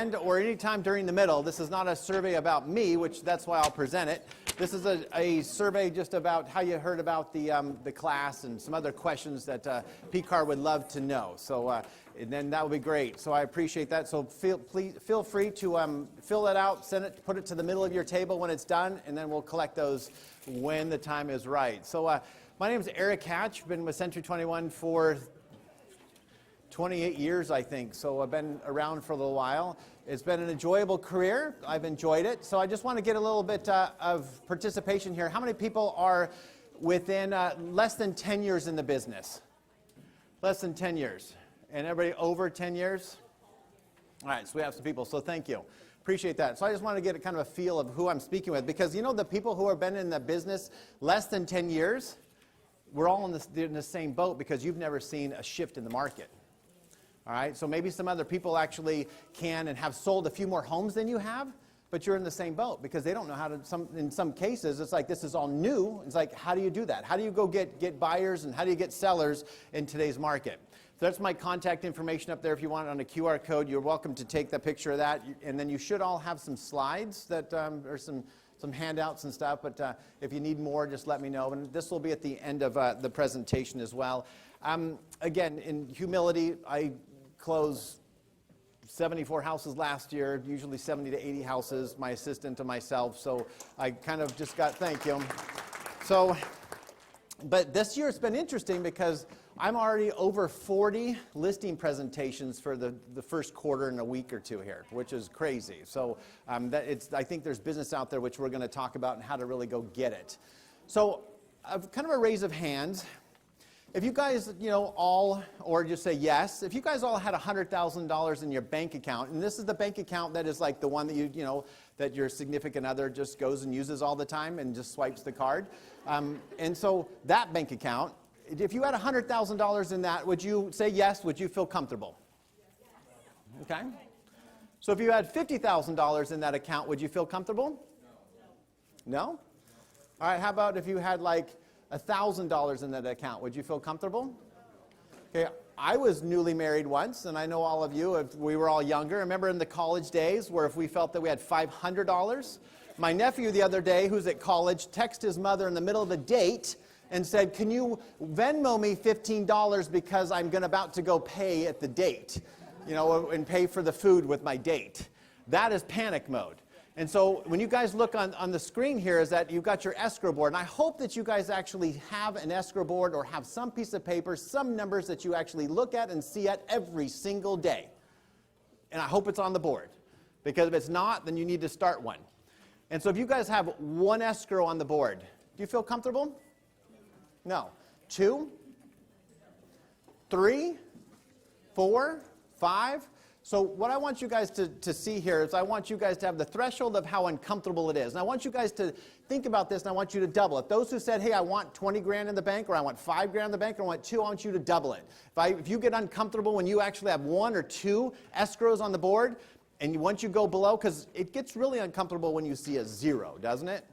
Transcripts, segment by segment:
or anytime during the middle. This is not a survey about me, which that's why I'll present it. This is a survey just about how you heard about the class and some other questions that PCAR would love to know. So and then that would be great. So I appreciate that. So feel free to fill that out, send it, put it to the middle of your table when it's done, and then we'll collect those when the time is right. So my name is Eric Hatch. Been with Century 21 for 28 years, I think. So I've been around for a little while. It's been an enjoyable career. I've enjoyed it. So I just want to get a little bit of participation here. How many people are within less than 10 years in the business? Less than 10 years. And everybody over 10 years? All right, so we have some people. So thank you. Appreciate that. So I just want to get a kind of a feel of who I'm speaking with. Because you know the people who have been in the business less than 10 years, we're all in the same boat because you've never seen a shift in the market. All right, so maybe some other people actually can and have sold a few more homes than you have, but you're in the same boat because they don't know how to, in some cases, it's like this is all new. It's like, how do you do that? How do you go get buyers and how do you get sellers in today's market? So that's my contact information up there. If you want it on a QR code, you're welcome to take the picture of that. And then you should all have some slides that or some handouts and stuff. But if you need more, just let me know. And this will be at the end of the presentation as well. Again, in humility, I closed 74 houses last year, usually 70 to 80 houses, my assistant and myself. So I kind of just got, thank you. So, but this year it's been interesting because I'm already over 40 listing presentations for the first quarter in a week or two here, which is crazy. So I think there's business out there which we're going to talk about and how to really go get it. So kind of a raise of hands. If you guys, all, or just say yes, if you guys all had $100,000 in your bank account, and this is the bank account that is like the one that that your significant other just goes and uses all the time and just swipes the card. And so that bank account, if you had $100,000 in that, would you say yes? Would you feel comfortable? Okay. So if you had $50,000 in that account, would you feel comfortable? No? All right, how about if you had like $1,000 in that account, would you feel comfortable? Okay, I was newly married once, and I know all of you, if we were all younger. Remember in the college days where if we felt that we had $500? My nephew the other day, who's at college, texted his mother in the middle of a date and said, can you Venmo me $15 because I'm about to go pay at the date, and pay for the food with my date. That is panic mode. And so when you guys look on the screen here is that you've got your escrow board. And I hope that you guys actually have an escrow board or have some piece of paper, some numbers that you actually look at and see at every single day. And I hope it's on the board. Because if it's not, then you need to start one. And so if you guys have one escrow on the board, do you feel comfortable? No. 2, 3, 4, 5. So what I want you guys to see here is I want you guys to have the threshold of how uncomfortable it is. And I want you guys to think about this, and I want you to double it. Those who said, hey, I want 20 grand in the bank, or I want 5 grand in the bank, or I want 2, I want you to double it. If you get uncomfortable when you actually have 1 or 2 escrows on the board, and once you go below, because it gets really uncomfortable when you see a 0, doesn't it?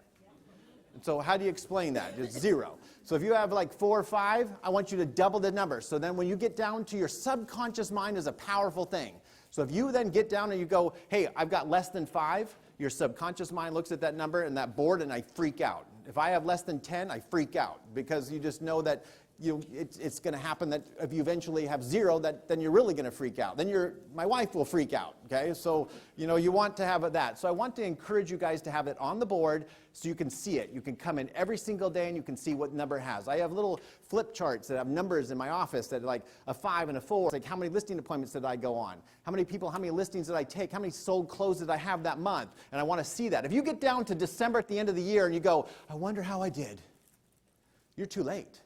So how do you explain that? Just 0. So if you have like 4 or 5, I want you to double the number. So then when you get down to your subconscious mind is a powerful thing. So if you then get down and you go, hey, I've got less than 5, your subconscious mind looks at that number and that board and I freak out. If I have less than 10, I freak out because you just know that it's going to happen that if you eventually have 0, then you're really going to freak out. Then my wife will freak out, okay? So, you want to have that. So I want to encourage you guys to have it on the board so you can see it. You can come in every single day and you can see what number it has. I have little flip charts that have numbers in my office that are like a 5 and a 4. It's like how many listing appointments did I go on? How many listings did I take? How many sold closed did I have that month? And I want to see that. If you get down to December at the end of the year and you go, I wonder how I did, you're too late.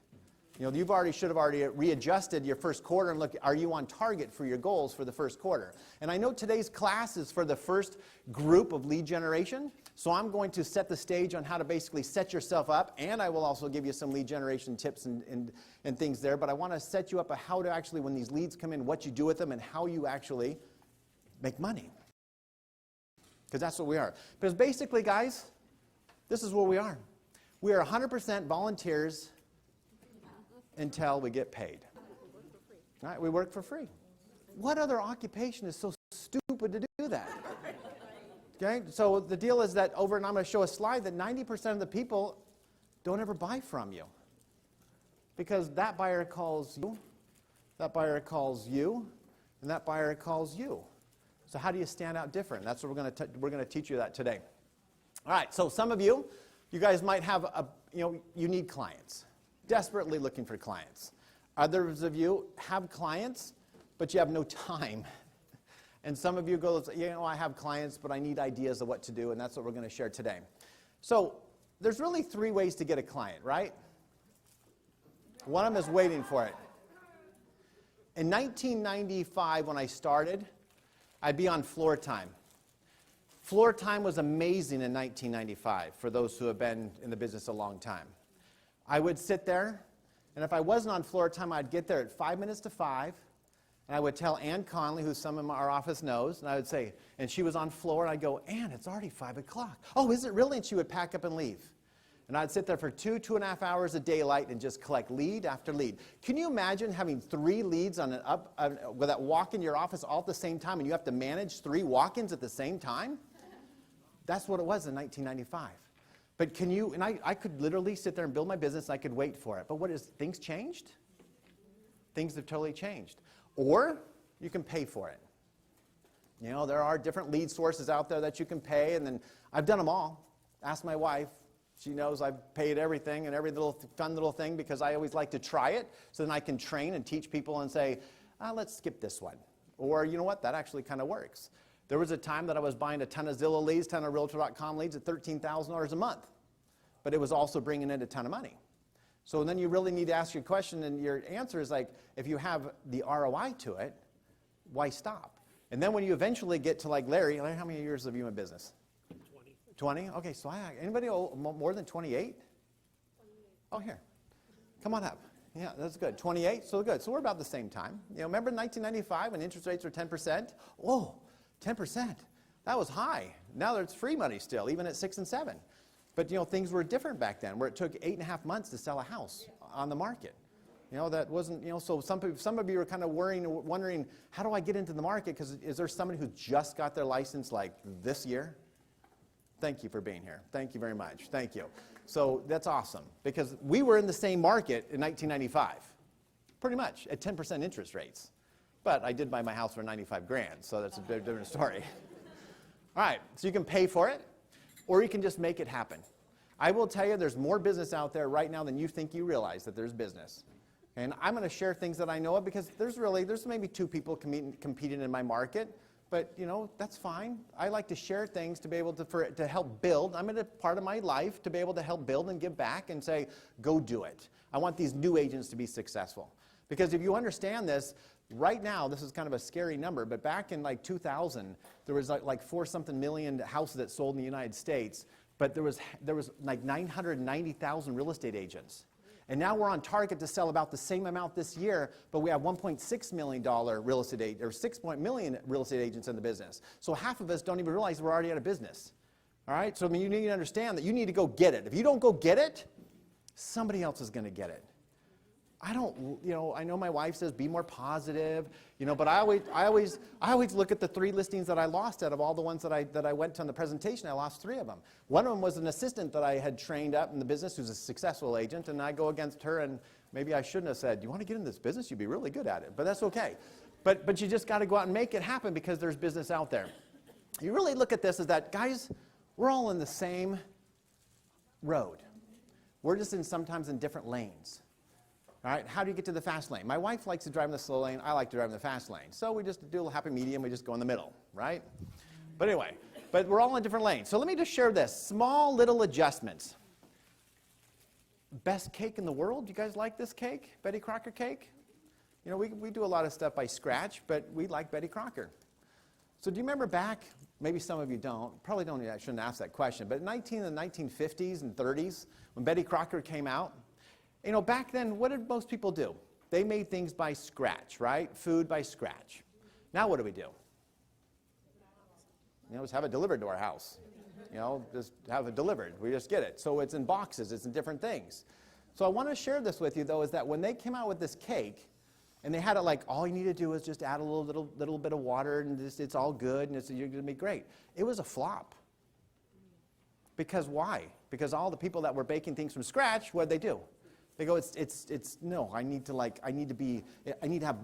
You should have already readjusted your first quarter and look, are you on target for your goals for the first quarter? And I know today's class is for the first group of lead generation, so I'm going to set the stage on how to basically set yourself up, and I will also give you some lead generation tips and things there, but I want to set you up on how to actually, when these leads come in, what you do with them and how you actually make money. Because that's what we are. Because basically, guys, this is where we are. We are 100% volunteers until we get paid. All right, we work for free. What other occupation is so stupid stupid to do that. Okay, so the deal is that and I'm going to show a slide that 90% of the people don't ever buy from you. Because that buyer calls you, that buyer calls you, and that buyer calls you. So how do you stand out different? That's what we're going to teach you that today. All right, so some of you guys might have you need clients, desperately looking for clients. Others of you have clients, but you have no time. And some of you go, I have clients, but I need ideas of what to do, and that's what we're going to share today. So there's really 3 ways to get a client, right? One of them is waiting for it. In 1995, when I started, I'd be on floor time. Floor time was amazing in 1995 for those who have been in the business a long time. I would sit there, and if I wasn't on floor time, I'd get there at 5 minutes to 5, and I would tell Ann Conley, who some in our office knows, and I would say, and she was on floor, and I'd go, Ann, it's already 5 o'clock. Oh, is it really? And she would pack up and leave. And I'd sit there for 2.5 hours of daylight and just collect lead after lead. Can you imagine having 3 leads with that walk in your office all at the same time, and you have to manage 3 walk-ins at the same time? That's what it was in 1995. But I could literally sit there and build my business, and I could wait for it. But things changed? Things have totally changed. Or you can pay for it. There are different lead sources out there that you can pay, and then I've done them all. Ask my wife. She knows I've paid everything and every little fun little thing because I always like to try it so then I can train and teach people and say, let's skip this one. Or you know what, that actually kind of works. There was a time that I was buying a ton of Zillow leads, ton of Realtor.com leads at $13,000 a month. But it was also bringing in a ton of money. So then you really need to ask your question, and your answer is like, if you have the ROI to it, why stop? And then when you eventually get to like Larry, how many years have you in business? 20? Okay, so anybody more than 28? 28. Oh, here. Come on up. Yeah, that's good. 28, so good. So we're about the same time. Remember in 1995 when interest rates were 10%? Oh, 10%. That was high. Now it's free money still, even at 6 and 7. But, things were different back then, where it took 8.5 months to sell a house on the market. That wasn't, so some of you are kind of wondering, how do I get into the market? Because is there somebody who just got their license like this year? Thank you for being here. Thank you very much. Thank you. So that's awesome because we were in the same market in 1995, pretty much at 10% interest rates. But I did buy my house for $95,000, so that's a bit different story. All right, so you can pay for it or you can just make it happen. I will tell you there's more business out there right now than you think you realize that there's business. And I'm going to share things that I know of because there's maybe 2 people competing in my market. But, that's fine. I like to share things to be able to help build. I'm at a part of my life to be able to help build and give back and say, go do it. I want these new agents to be successful. Because if you understand this, right now, this is kind of a scary number, but back in like 2000, there was like 4-something million houses that sold in the United States, but there was like 990,000 real estate agents. And now we're on target to sell about the same amount this year, but we have $1.6 million real estate or 6 million real estate agents in the business. So half of us don't even realize we're already out of business. All right? So you need to understand that you need to go get it. If you don't go get it, somebody else is going to get it. I know my wife says be more positive, but I always look at the 3 listings that I lost out of all the ones that I went to on the presentation. I lost 3 of them. One of them was an assistant that I had trained up in the business who's a successful agent, and I go against her, and maybe I shouldn't have said, do you want to get in this business? You'd be really good at it, but that's okay. But you just got to go out and make it happen because there's business out there. You really look at this as that, guys, we're all in the same road. We're just sometimes in different lanes. All right, how do you get to the fast lane? My wife likes to drive in the slow lane. I like to drive in the fast lane. So we just do a little happy medium. We just go in the middle, right? But anyway, we're all in different lanes. So let me just share this. Small little adjustments. Best cake in the world. You guys like this cake? Betty Crocker cake? We do a lot of stuff by scratch, but we like Betty Crocker. So do you remember back, maybe some of you don't, probably don't, I shouldn't ask that question, but in the 1950s and 30s, when Betty Crocker came out, back then, what did most people do? They made things by scratch, right? Food by scratch. Now what do we do? Just have it delivered to our house. Just have it delivered. We just get it. So it's in boxes. It's in different things. So I want to share this with you, though, is that when they came out with this cake, And they had it like, all you need to do is just add a little bit of water, and it's all good, and you're going to be great. It was a flop. Because why? Because all the people that were baking things from scratch, what did they do? They go, no, I need to have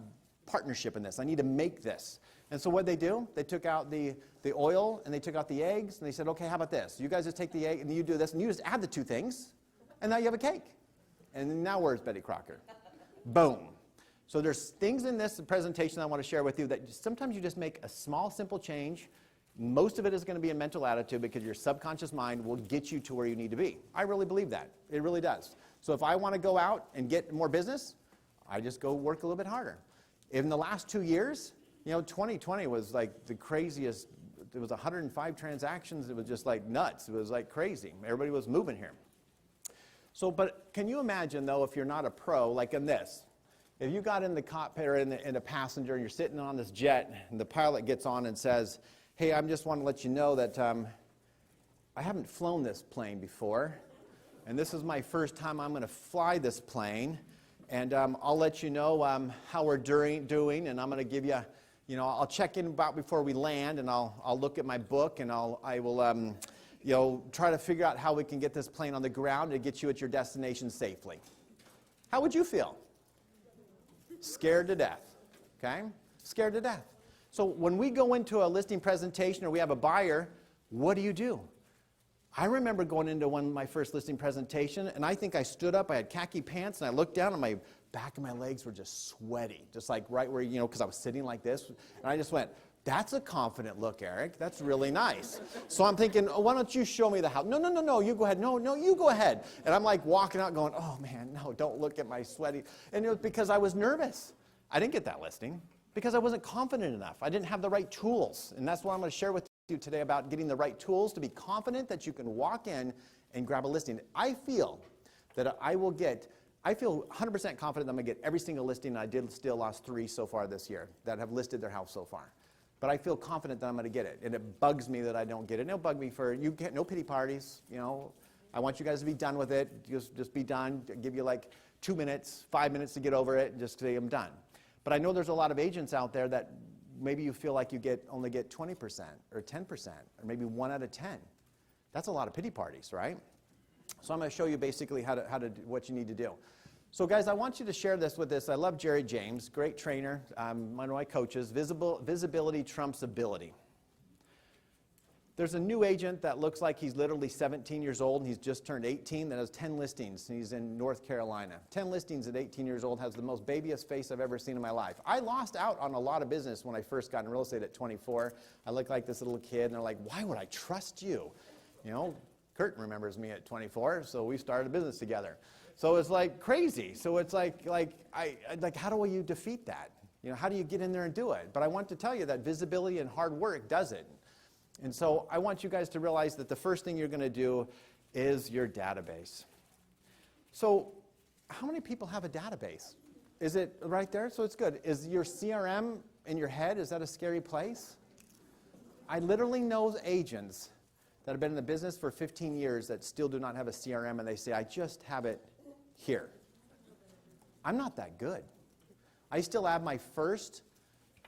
partnership in this. I need to make this. And so what did they do? They took out the oil, and they took out the eggs, and they said, okay, how about this? You guys just take the egg, and you do this, and you just add the two things, and now you have a cake. And now where's Betty Crocker? Boom. So there's things in this presentation I want to share with you that sometimes you just make a small, simple change. Most of it is going to be a mental attitude because your subconscious mind will get you to where you need to be. I really believe that. It really does. So if I want to go out and get more business, I just go work a little bit harder. In the last 2 years, 2020 was like the craziest. There was 105 transactions. It was just like nuts. It was like crazy. Everybody was moving here. So, but can you imagine, though, if you're not a pro, like in this, if you got in the cockpit or in the passenger and you're sitting on this jet and the pilot gets on and says, hey, I just want to let you know that I haven't flown this plane before, and this is my first time I'm going to fly this plane, and I'll let you know how we're doing, and I'm going to give you, I'll check in about before we land, and I'll look at my book, and I will try to figure out how we can get this plane on the ground to get you at your destination safely. How would you feel? Scared to death, okay? Scared to death. So when we go into a listing presentation or we have a buyer, what do? I remember going into my first listing presentation, and I think I stood up, I had khaki pants, and I looked down, and my back of my legs were just sweaty, just like right where, because I was sitting like this, and I just went, that's a confident look, Eric. That's really nice. So I'm thinking, why don't you show me the house? No, you go ahead. No, you go ahead. And I'm like walking out going, oh, man, no, don't look at my sweaty. And it was because I was nervous. I didn't get that listing because I wasn't confident enough. I didn't have the right tools. And that's what I'm going to share with you today about getting the right tools to be confident that you can walk in and grab a listing. I feel that I feel 100% confident that I'm going to get every single listing. And I did still lost 3 so far this year that have listed their house so far. But I feel confident that I'm going to get it. And it bugs me that I don't get it. And it'll bug me you get no pity parties, I want you guys to be done with it. Just be done. I'll give you like 2 minutes, 5 minutes to get over it, and just say I'm done. But I know there's a lot of agents out there that maybe you feel like you only get 20% or 10% or maybe 1 out of 10. That's a lot of pity parties, right? So I'm going to show you basically what you need to do. So guys, I want you to share this with this. I love Jerry James, great trainer, one of my coaches. Visibility trumps ability. There's a new agent that looks like he's literally 17 years old, and he's just turned 18, that has 10 listings, and he's in North Carolina. 10 listings at 18 years old, has the most babyest face I've ever seen in my life. I lost out on a lot of business when I first got in real estate at 24. I looked like this little kid, and they're like, why would I trust you? Kurt remembers me at 24, so we started a business together. So it's like crazy. So it's like how do you defeat that? How do you get in there and do it? But I want to tell you that visibility and hard work does it. And so I want you guys to realize that the first thing you're going to do is your database. So how many people have a database? Is it right there? So it's good. Is your CRM in your head, is that a scary place? I literally know agents that have been in the business for 15 years that still do not have a CRM, and they say, I just have it here. I'm not that good. I still have my first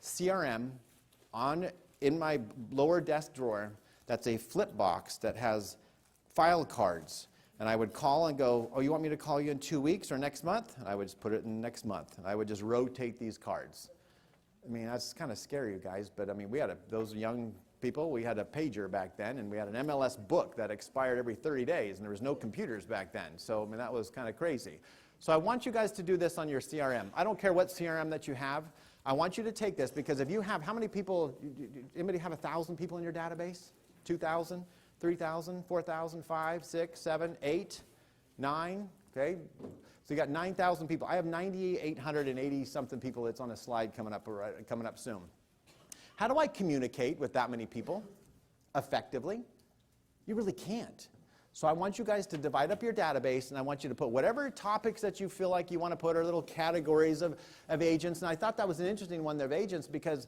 CRM in my lower desk drawer. That's a flip box that has file cards. And I would call and go, oh, you want me to call you in 2 weeks or next month? And I would just put it in next month. And I would just rotate these cards. I mean, that's kind of scary, you guys. But, I mean, those young people, we had a pager back then, and we had an MLS book that expired every 30 days, and there was no computers back then. So, I mean, that was kind of crazy. So I want you guys to do this on your CRM. I don't care what CRM that you have. I want you to take this, because if you have, how many people, anybody have 1,000 people in your database? 2,000, 3,000, 4,000, 5, 6, 7, 8, 9, okay? So you got 9,000 people. I have 9,880 something people. It's on a slide coming up soon. How do I communicate with that many people effectively? You really can't. So I want you guys to divide up your database, and I want you to put whatever topics that you feel like you want to put, or little categories of agents. And I thought that was an interesting one of agents, because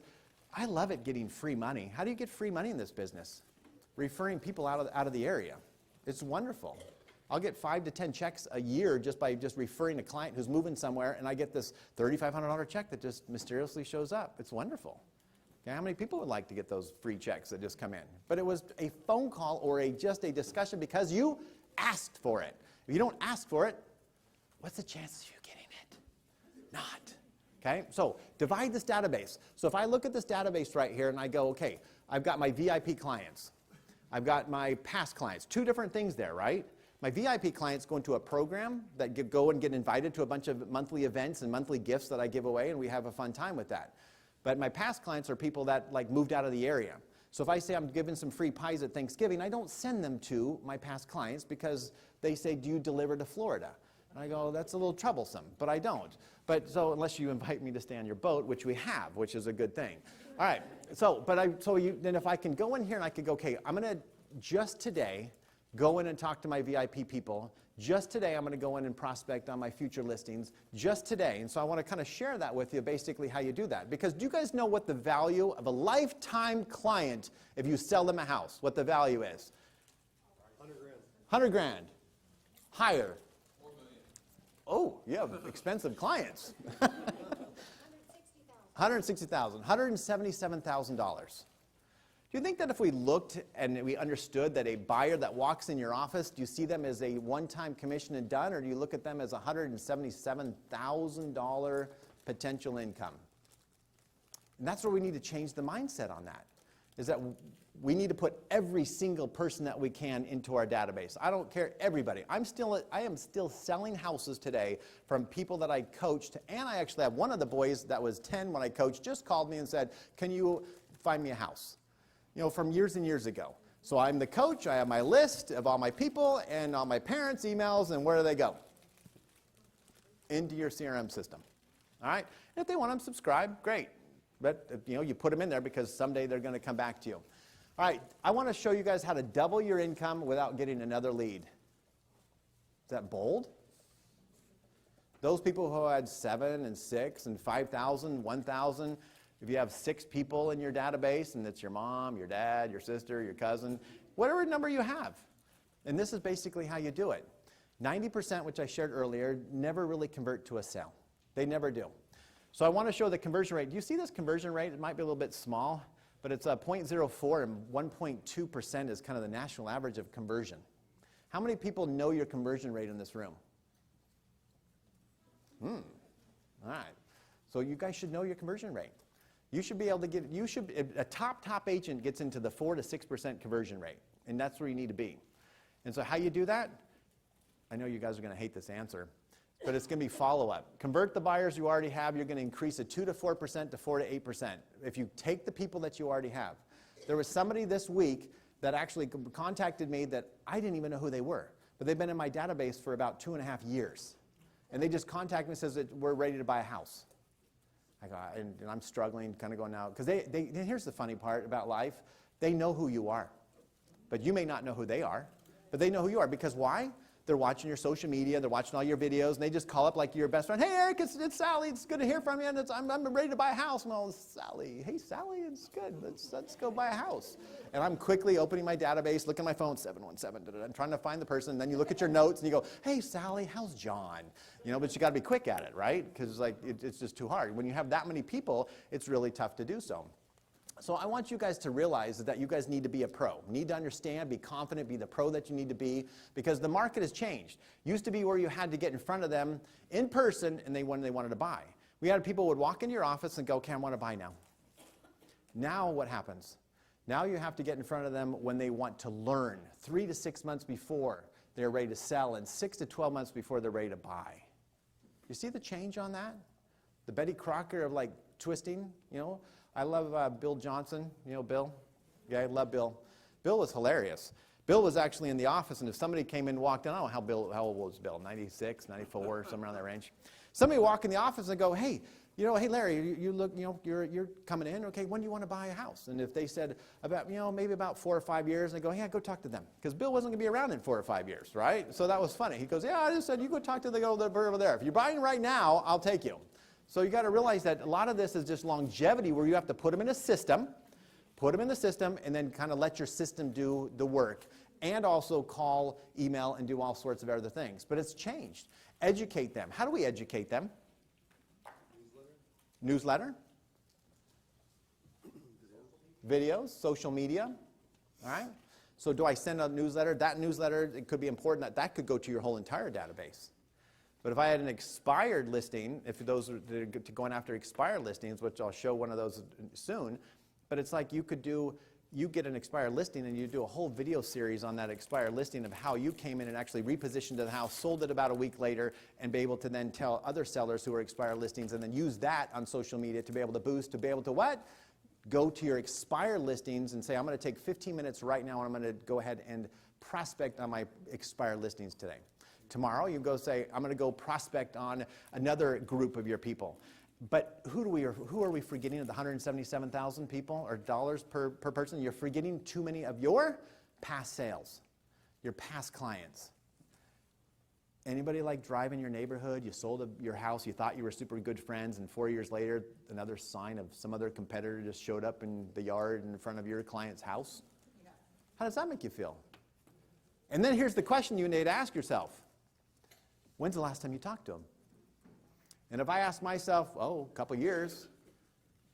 I love it getting free money. How do you get free money in this business? Referring people out of the area. It's wonderful. I'll get 5 to 10 checks a year just by just referring a client who's moving somewhere, and I get this $3,500 check that just mysteriously shows up. It's wonderful. Okay, how many people would like to get those free checks that just come in? But it was a phone call or just a discussion because you asked for it. If you don't ask for it, what's the chances of you getting it? Not. Okay, so divide this database. So if I look at this database right here and I go, okay, I've got my VIP clients. I've got my past clients. 2 different things there, right? My VIP clients go into a program that go and get invited to a bunch of monthly events and monthly gifts that I give away, and we have a fun time with that. But my past clients are people that like moved out of the area. So if I say I'm giving some free pies at Thanksgiving, I don't send them to my past clients because they say, do you deliver to Florida? And I go, that's a little troublesome, but I don't. But so unless you invite me to stay on your boat, which we have, which is a good thing. All right, then if I can go in here and I could go, okay, I'm going to just today go in and talk to my VIP people. Just today, I'm going to go in and prospect on my future listings. Just today. And so I want to kind of share that with you, basically how you do that. Because do you guys know what the value of a lifetime client, if you sell them a house, what the value is? 100 grand. 100 grand. Higher. 4 million. Oh, you have expensive clients. 160,000. $177,000. Do you think that if we looked and we understood that a buyer that walks in your office, do you see them as a one-time commission and done, or do you look at them as $177,000 potential income? And that's where we need to change the mindset on that, is that we need to put every single person that we can into our database. I don't care, everybody. I am still selling houses today from people that I coached, and I actually have one of the boys that was 10 when I coached just called me and said, can you find me a house? You know, from years and years ago. So I'm the coach, I have my list of all my people and all my parents' emails, and where do they go? Into your CRM system. All right? And if they want to subscribe, great. But, you know, you put them in there because someday they're going to come back to you. All right, I want to show you guys how to double your income without getting another lead. Is that bold? Those people who had 7 and 6 and 5,000, 1,000, if you have 6 people in your database, and it's your mom, your dad, your sister, your cousin, whatever number you have. And this is basically how you do it. 90%, which I shared earlier, never really convert to a sale. They never do. So I want to show the conversion rate. Do you see this conversion rate? It might be a little bit small, but it's 0.04, and 1.2% is kind of the national average of conversion. How many people know your conversion rate in this room? All right. So you guys should know your conversion rate. You should be able to get, a top agent gets into the 4 to 6% conversion rate, and that's where you need to be. And so how you do that? I know you guys are going to hate this answer, but it's going to be follow-up. Convert the buyers you already have, you're going to increase it 2 to 4% to 4 to 8%. If you take the people that you already have. There was somebody this week that actually contacted me that I didn't even know who they were, but they've been in my database for about 2.5 years. And they just contacted me and says that we're ready to buy a house. I go, and I'm struggling, kind of going out. Because here's the funny part about life. They know who you are. But you may not know who they are. But they know who you are. Because why? They're watching your social media. They're watching all your videos. And they just call up like your best friend. Hey, Eric, it's Sally. It's good to hear from you. And I'm ready to buy a house. And it's Sally. Hey, Sally, it's good. Let's go buy a house. And I'm quickly opening my database, looking at my phone, 717. I'm trying to find the person. And then you look at your notes and you go, hey, Sally, how's John? You know, but you got to be quick at it, right? Because like it's just too hard. When you have that many people, it's really tough to do so. So I want you guys to realize that you guys need to be a pro. Need to understand, be confident, be the pro that you need to be, because the market has changed. Used to be where you had to get in front of them in person and when they wanted to buy. We had people would walk into your office and go, okay, I want to buy now. Now what happens? Now you have to get in front of them when they want to learn, 3 to 6 months before they're ready to sell, and 6 to 12 months before they're ready to buy. You see the change on that? The Betty Crocker of like twisting, you know? I love Bill Johnson. You know Bill? Yeah, I love Bill. Bill was hilarious. Bill was actually in the office, and if somebody came in and walked in, I don't know how old was Bill, 96, 94, somewhere around that range. Somebody would walk in the office and go, hey, you know, hey Larry, you look, you know, you're coming in, okay, when do you want to buy a house? And if they said about, you know, maybe about 4 or 5 years, and they go, yeah, go talk to them. Because Bill wasn't going to be around in 4 or 5 years, right? So that was funny. He goes, yeah, I just said, you go talk to the girl over there. If you're buying right now, I'll take you. So you got to realize that a lot of this is just longevity, where you have to put them in a system, and then kind of let your system do the work. and also call, email, and do all sorts of other things. But it's changed. Educate them. How do we educate them? Newsletter. Videos, social media. All right? So do I send a newsletter? That newsletter, it could be important that could go to your whole entire database. But if I had an expired listing, if those are going after expired listings, which I'll show one of those soon, but it's like you get an expired listing and you do a whole video series on that expired listing of how you came in and actually repositioned the house, sold it about a week later, and be able to then tell other sellers who are expired listings and then use that on social media to be able to boost, to be able to what? Go to your expired listings and say, I'm going to take 15 minutes right now and I'm going to go ahead and prospect on my expired listings today. Tomorrow, you go say, I'm going to go prospect on another group of your people. But who are we forgetting of the 177,000 people or dollars per person? You're forgetting too many of your past sales, your past clients. Anybody like drive in your neighborhood, you sold your house, you thought you were super good friends, and 4 years later, another sign of some other competitor just showed up in the yard in front of your client's house? Yeah. How does that make you feel? And then here's the question you need to ask yourself. When's the last time you talked to them? And if I ask myself, a couple years,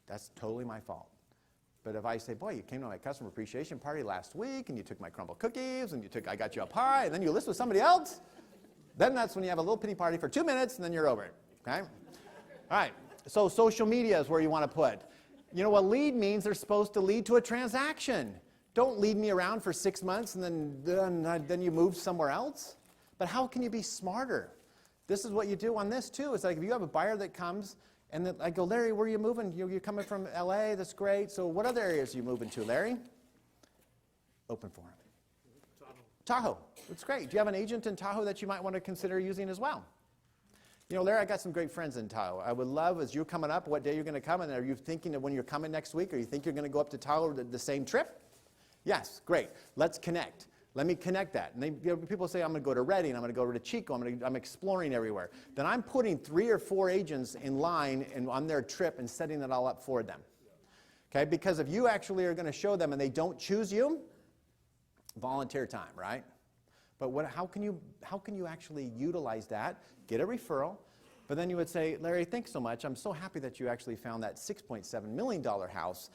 that's totally my fault. But if I say, boy, you came to my customer appreciation party last week, and you took my crumble cookies, and I got you a pie, and then you list with somebody else, then that's when you have a little pity party for 2 minutes, and then you're over it, okay? All right, so social media is where you want to put. You know what lead means? They're supposed to lead to a transaction. Don't lead me around for 6 months, and then you move somewhere else. But how can you be smarter? This is what you do on this too. It's like if you have a buyer that comes and then I go, Larry, where are you moving? You're coming from LA, that's great. So what other areas are you moving to, Larry? Open forum. Tahoe. That's great. Do you have an agent in Tahoe that you might want to consider using as well? You know, Larry, I got some great friends in Tahoe. I would love, as you're coming up, what day you're going to come, and are you thinking of when you're coming next week, or you think you're going to go up to Tahoe the same trip? Yes, great. Let's connect. Let me connect that. And people say, I'm going to go to Redding, I'm going to go to Chico, I'm exploring everywhere. Then I'm putting 3 or 4 agents in line and on their trip and setting it all up for them. Okay, because if you actually are going to show them and they don't choose you, volunteer time, right? But how can you actually utilize that, get a referral, but then you would say, Larry, thanks so much. I'm so happy that you actually found that $6.7 million house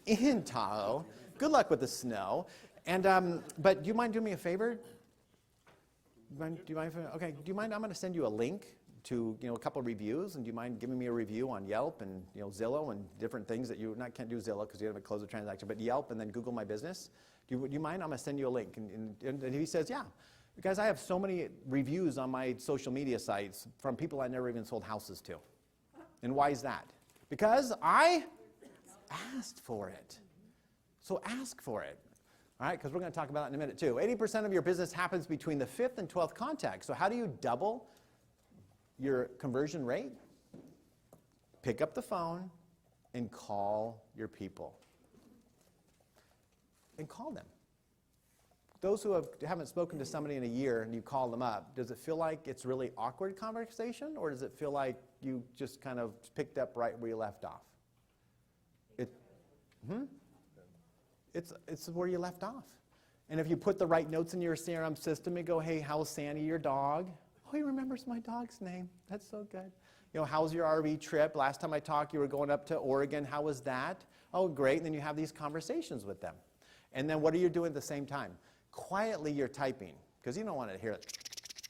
in Tahoe. Good luck with the snow. And but do you mind doing me a favor? Do you mind? Okay. Do you mind? I'm going to send you a link to a couple of reviews, and do you mind giving me a review on Yelp and Zillow and different things that you can't do Zillow because you haven't closed the transaction, but Yelp and then Google My Business. Do you mind? I'm going to send you a link. And he says, yeah, because I have so many reviews on my social media sites from people I never even sold houses to. And why is that? Because I asked for it. So ask for it. All right, because we're going to talk about that in a minute too. 80% of your business happens between the 5th and 12th contact. So how do you double your conversion rate? Pick up the phone and call your people. And call them. Those who haven't spoken to somebody in a year and you call them up, does it feel like it's really awkward conversation, or does it feel like you just kind of picked up right where you left off? It's where you left off. And if you put the right notes in your CRM system and go, hey, how's Sandy, your dog? Oh, he remembers my dog's name. That's so good. How's your RV trip? Last time I talked, you were going up to Oregon. How was that? Oh, great. And then you have these conversations with them. And then what are you doing at the same time? Quietly, you're typing, because you don't want to hear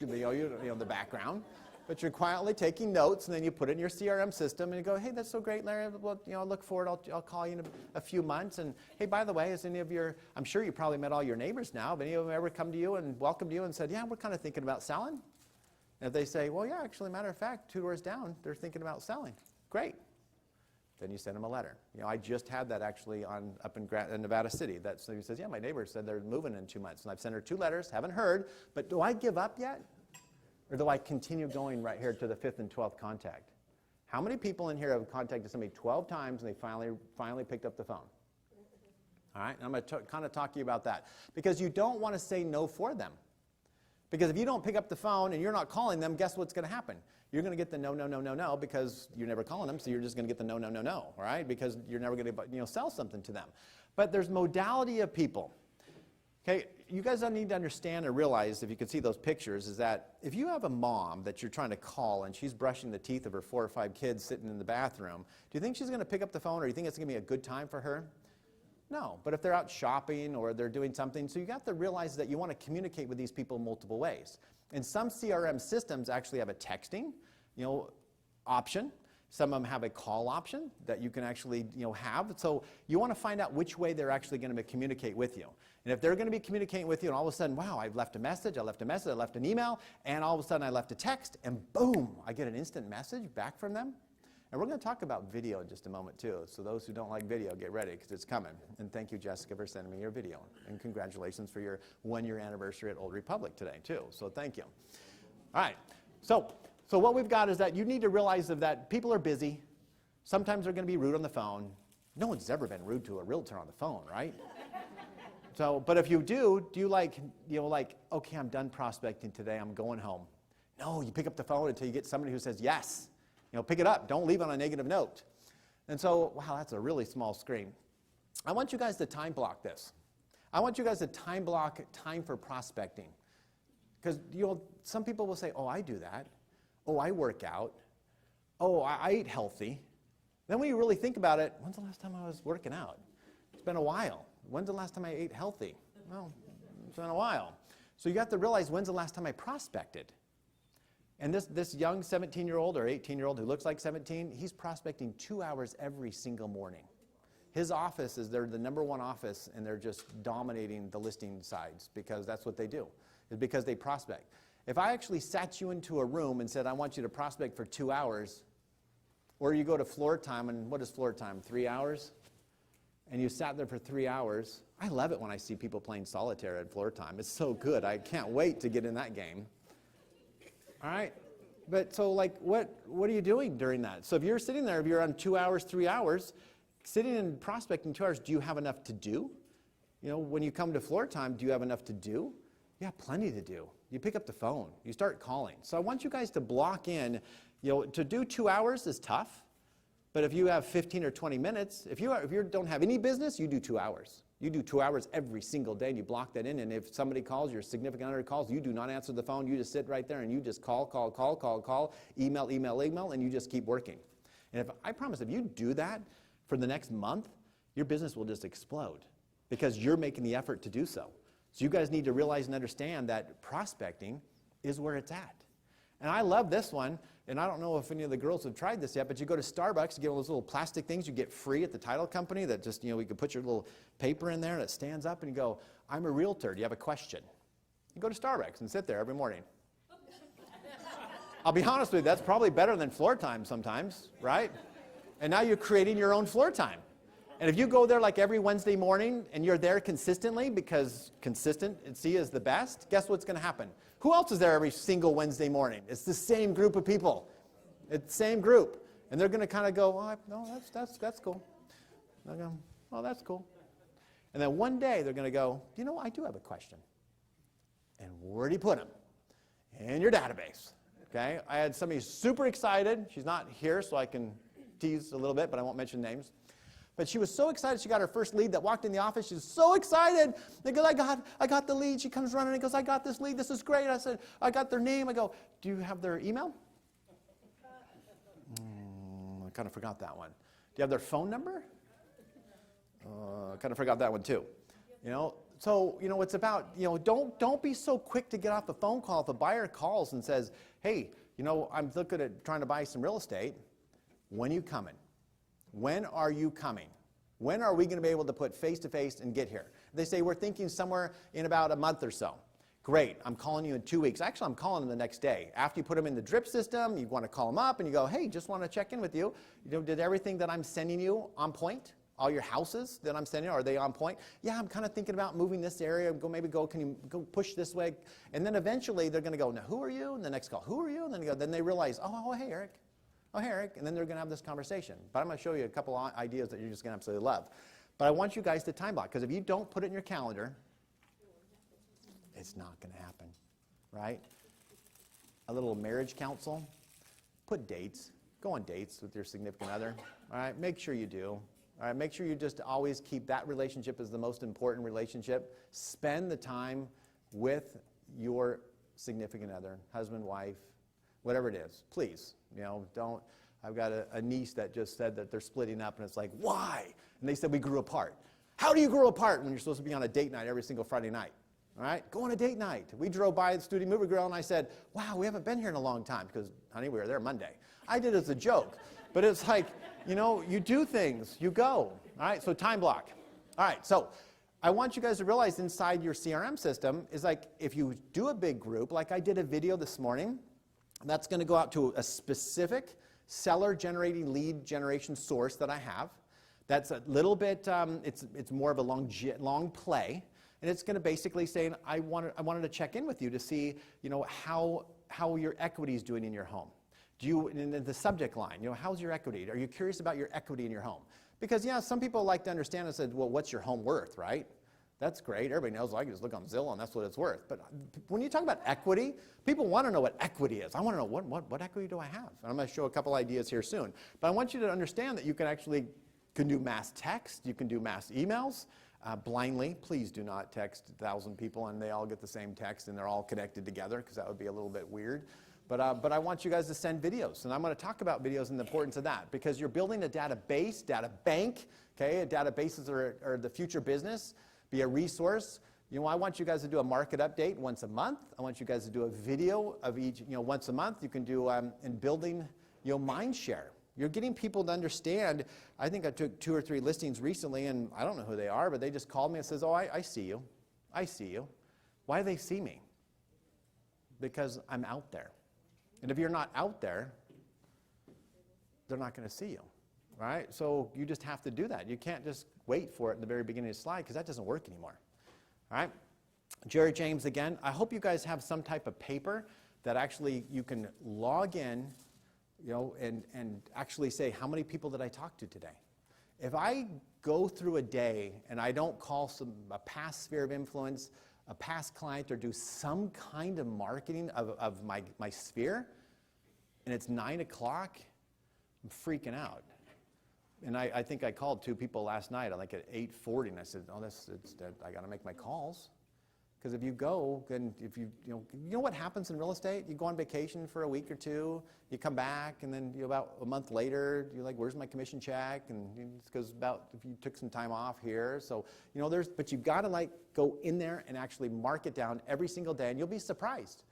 the background. But you're quietly taking notes, and then you put it in your CRM system, and you go, hey, that's so great, Larry. Well, look forward. I'll call you in a few months. And hey, by the way, has any of I'm sure you probably met all your neighbors now. Have any of them ever come to you and welcomed you and said, yeah, we're kind of thinking about selling? And if they say, well, yeah, actually, matter of fact, 2 doors down, they're thinking about selling. Great. Then you send them a letter. I just had that actually up in Nevada City. So he says, yeah, my neighbor said they're moving in 2 months. And I've sent her 2 letters, haven't heard. But do I give up yet? Or do I continue going right here to the 5th and 12th contact? How many people in here have contacted somebody 12 times and they finally picked up the phone? All right, and I'm going to kind of talk to you about that. Because you don't want to say no for them. Because if you don't pick up the phone and you're not calling them, guess what's going to happen? You're going to get the no, no, no, no, no, because you're never calling them, so you're just going to get the no, no, no, no, all right? Because you're never going to sell something to them. But there's modality of people. Okay, you guys need to understand and realize, if you can see those pictures, is that if you have a mom that you're trying to call and she's brushing the teeth of her 4 or 5 kids sitting in the bathroom, do you think she's going to pick up the phone, or do you think it's going to be a good time for her? No, but if they're out shopping or they're doing something, so you got to realize that you want to communicate with these people multiple ways. And some CRM systems actually have a texting, option. Some of them have a call option that you can actually, have. So you want to find out which way they're actually going to communicate with you. And if they're going to be communicating with you, and all of a sudden, wow, I've left a message, I left an email, and all of a sudden I left a text, and boom, I get an instant message back from them. And we're going to talk about video in just a moment, too. So those who don't like video, get ready, because it's coming. And thank you, Jessica, for sending me your video. And congratulations for your 1-year anniversary at Old Republic today, too. So thank you. All right. So what we've got is that you need to realize that people are busy. Sometimes they're going to be rude on the phone. No one's ever been rude to a realtor on the phone, right? But if you do you like, okay, I'm done prospecting today, I'm going home. No, you pick up the phone until you get somebody who says yes. Pick it up. Don't leave on a negative note. And so, wow, that's a really small screen. I want you guys to time block this. I want you guys to time block time for prospecting. Because, some people will say, oh, I do that. Oh, I work out. Oh, I eat healthy. Then when you really think about it, when's the last time I was working out? It's been a while. When's the last time I ate healthy? Well, it's been a while. So you have to realize, when's the last time I prospected? And this young 17-year-old or 18-year-old who looks like 17, he's prospecting 2 hours every single morning. His office they're the #1 office, and they're just dominating the listing sides because that's what they do. It's because they prospect. If I actually sat you into a room and said, I want you to prospect for 2 hours, or you go to floor time, and what is floor time, 3 hours? And you sat there for 3 hours. I love it when I see people playing solitaire at floor time. It's so good. I can't wait to get in that game. All right, but so what are you doing during that? So if you're sitting there, if you're on 2 hours, 3 hours, sitting and prospecting 2 hours, do you have enough to do? When you come to floor time, do you have enough to do? You have plenty to do. You pick up the phone, you start calling. So I want you guys to block in, to do 2 hours is tough, but if you have 15 or 20 minutes, if you don't have any business, you do 2 hours. You do 2 hours every single day, and you block that in. And if somebody calls, your significant other calls, you do not answer the phone. You just sit right there, and you just call, email, and you just keep working. And I promise, if you do that for the next month, your business will just explode because you're making the effort to do so. So you guys need to realize and understand that prospecting is where it's at. And I love this one. And I don't know if any of the girls have tried this yet, but you go to Starbucks, you get all those little plastic things you get free at the title company that just, you can put your little paper in there and it stands up and you go, I'm a realtor, do you have a question? You go to Starbucks and sit there every morning. I'll be honest with you, that's probably better than floor time sometimes, right? And now you're creating your own floor time. And if you go there like every Wednesday morning and you're there consistently, because consistency is the best, guess what's going to happen? Who else is there every single Wednesday morning? It's the same group of people. It's the same group. And they're going to kind of go, oh, no, that's cool. They're going, oh, that's cool. And then one day they're going to go, I do have a question. And where do you put them? In your database. Okay? I had somebody super excited. She's not here, so I can tease a little bit, but I won't mention names. But she was so excited she got her first lead that walked in the office. She was so excited. They go, I got the lead. She comes running and goes, I got this lead. This is great. I said, I got their name. I go, do you have their email? I kind of forgot that one. Do you have their phone number? I kind of forgot that one too. So, it's about, don't be so quick to get off the phone call. If a buyer calls and says, hey, I'm looking at trying to buy some real estate. When are you coming? When are you coming? When are we going to be able to put face-to-face and get here? They say, we're thinking somewhere in about a month or so. Great, I'm calling you in 2 weeks. Actually, I'm calling them the next day. After you put them in the drip system, you want to call them up and you go, hey, just want to check in with you. Did everything that I'm sending you on point? All your houses that I'm sending, are they on point? Yeah, I'm kind of thinking about moving this area. Can you go push this way? And then eventually they're going to go, now who are you? And the next call, who are you? And then they realize, oh, hey, Eric. Oh, hey, Eric, and then they're going to have this conversation. But I'm going to show you a couple of ideas that you're just going to absolutely love. But I want you guys to time block, because if you don't put it in your calendar, it's not going to happen, right? A little marriage counsel, put dates. Go on dates with your significant other, all right? Make sure you do, All right, make sure you just always keep that relationship as the most important relationship. Spend the time with your significant other, husband, wife, whatever it is. Please, don't. I've got a niece that just said that they're splitting up, and it's like, why? And they said, we grew apart. How do you grow apart when you're supposed to be on a date night every single Friday night? All right, go on a date night. We drove by the Studio Movie Grill, and I said, wow, we haven't been here in a long time, because, honey, we were there Monday. I did it as a joke, but it's like, you do things, you go. All right, so time block. All right, so I want you guys to realize inside your CRM system is like, if you do a big group, like I did a video this morning, that's going to go out to a specific seller-generating lead generation source that I have. That's a little bit, it's more of a long play, and it's going to basically say, I wanted to check in with you to see, how your equity is doing in your home. In the subject line, how's your equity? Are you curious about your equity in your home? Because, some people like to understand and said, well, what's your home worth, right? That's great. Everybody knows, I can just look on Zillow and that's what it's worth. But when you talk about equity, people want to know what equity is. I want to know what equity do I have? And I'm going to show a couple ideas here soon. But I want you to understand that you can do mass text, you can do mass emails. Blindly, please do not text 1,000 people and they all get the same text and they're all connected together, because that would be a little bit weird. But I want you guys to send videos, and I'm going to talk about videos and the importance of that, because you're building a database, data bank, okay? Databases are the future business, be a resource. I want you guys to do a market update once a month. I want you guys to do a video of each, once a month. You can do in building, mind share. You're getting people to understand. I think I took 2 or 3 listings recently, and I don't know who they are, but they just called me and says, oh, I see you. I see you. Why do they see me? Because I'm out there. And if you're not out there, they're not going to see you, right? So you just have to do that. You can't just wait for it in the very beginning of the slide, because that doesn't work anymore, all right? Jerry James again. I hope you guys have some type of paper that actually you can log in, and actually say, how many people did I talk to today? If I go through a day and I don't call a past sphere of influence, a past client, or do some kind of marketing of my sphere, and it's 9 o'clock, I'm freaking out. And I think I called 2 people last night, like at 8:40, and I said, oh, I got to make my calls. Because if you go, and if you know what happens in real estate? You go on vacation for a week or 2, you come back, and then about a month later, you're like, where's my commission check? And it's because if you took some time off here. So, but you've got to go in there and actually mark it down every single day, and you'll be surprised.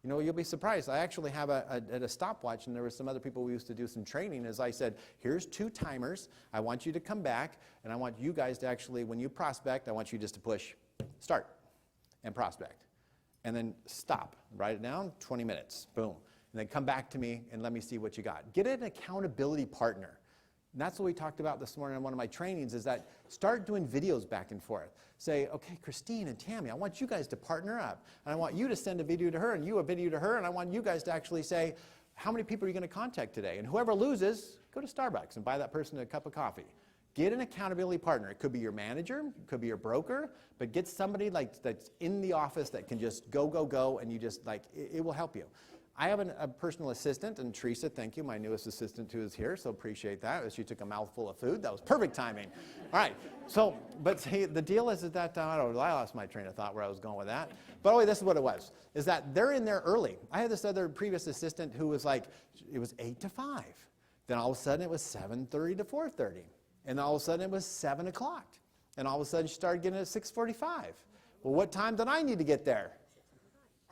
You'll be surprised. I actually have a stopwatch, and there were some other people we used to do some training. As I said, here's 2 timers. I want you to come back, and I want you guys to actually, when you prospect, I want you just to push start and prospect, and then stop, write it down, 20 minutes, boom, and then come back to me and let me see what you got. Get an accountability partner. And that's what we talked about this morning in one of my trainings, is that start doing videos back and forth. Say, okay, Christine and Tammy, I want you guys to partner up, and I want you to send a video to her and you a video to her, and I want you guys to actually say, how many people are you going to contact today? And whoever loses, go to Starbucks and buy that person a cup of coffee. Get an accountability partner. It could be your manager, it could be your broker, but get somebody that's in the office that can just go, and you just it will help you. I have a personal assistant, and Teresa, thank you, my newest assistant who is here, so appreciate that. She took a mouthful of food. That was perfect timing. All right, so, but see, the deal is that, I lost my train of thought where I was going with that. But anyway, this is what it was, is that they're in there early. I had this other previous assistant who was it was 8 to 5. Then all of a sudden it was 7:30 to 4:30. And all of a sudden it was 7 o'clock. And all of a sudden she started getting at 6:45. Well, what time did I need to get there?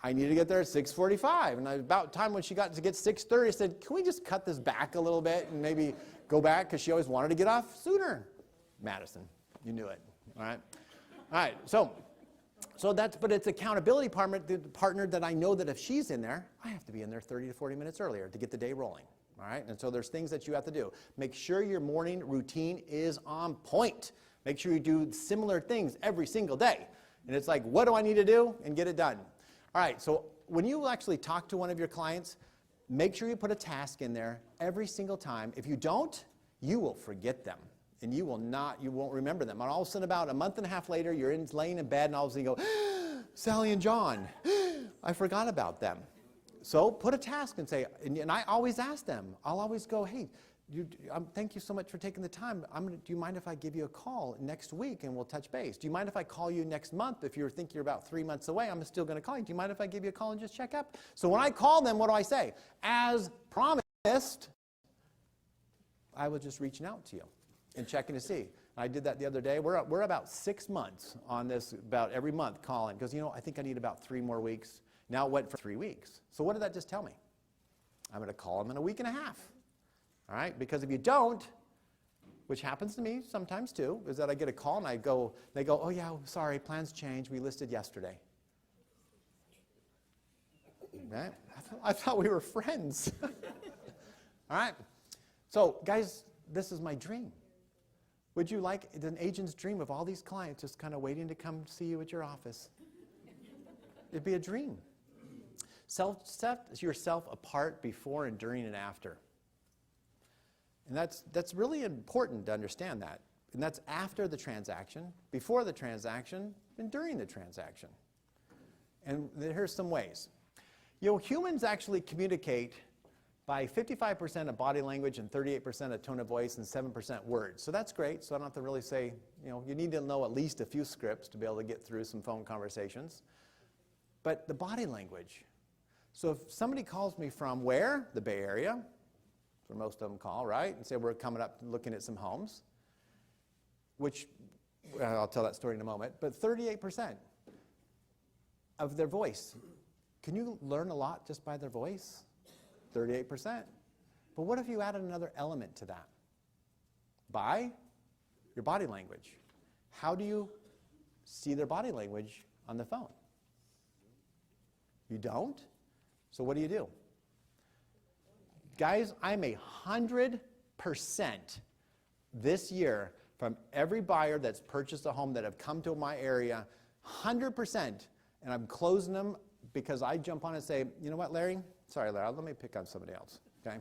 I needed to get there at 6:45. And about time when she got to get 6:30, I said, can we just cut this back a little bit and maybe go back? Because she always wanted to get off sooner. Madison, you knew it. All right. All right. But it's accountability partner that I know that if she's in there, I have to be in there 30 to 40 minutes earlier to get the day rolling. All right, and so there's things that you have to do. Make sure your morning routine is on point. Make sure you do similar things every single day. And it's like, what do I need to do? And get it done. All right, so when you actually talk to one of your clients, make sure you put a task in there every single time. If you don't, you will forget them. And you won't remember them. And all of a sudden, about a month and a half later, you're laying in bed, and all of a sudden you go, Sally and John, I forgot about them. So put a task and say, and I always ask them, I'll always go, hey, thank you so much for taking the time. Do you mind if I give you a call next week and we'll touch base? Do you mind if I call you next month? If you think you're about 3 months away, I'm still going to call you. Do you mind if I give you a call and just check up? So when I call them, what do I say? As promised, I was just reaching out to you and checking to see. I did that the other day. We're about 6 months on this, about every month calling, because, I think I need about 3 more weeks. Now it went for 3 weeks. So what did that just tell me? I'm going to call them in a week and a half. All right? Because if you don't, which happens to me sometimes too, is that I get a call and they go, oh yeah, sorry, plans changed. We listed yesterday. Right? I thought we were friends. All right? So guys, this is my dream. Would you like an agent's dream of all these clients just kind of waiting to come see you at your office? It'd be a dream. Set yourself apart before and during and after. And that's really important to understand that. And that's after the transaction, before the transaction, and during the transaction. And here's some ways. Humans actually communicate by 55% of body language and 38% of tone of voice and 7% words. So that's great. So I don't have to really say, you need to know at least a few scripts to be able to get through some phone conversations. But the body language. So if somebody calls me from where? The Bay Area. That's where most of them call, right? And say we're coming up looking at some homes, which I'll tell that story in a moment. But 38% of their voice. Can you learn a lot just by their voice? 38%. But what if you added another element to that? By your body language. How do you see their body language on the phone? You don't? So what do? Guys, I'm 100% this year from every buyer that's purchased a home that have come to my area, 100%, and I'm closing them because I jump on and say, you know what, Larry? Sorry, Larry, let me pick on somebody else, okay?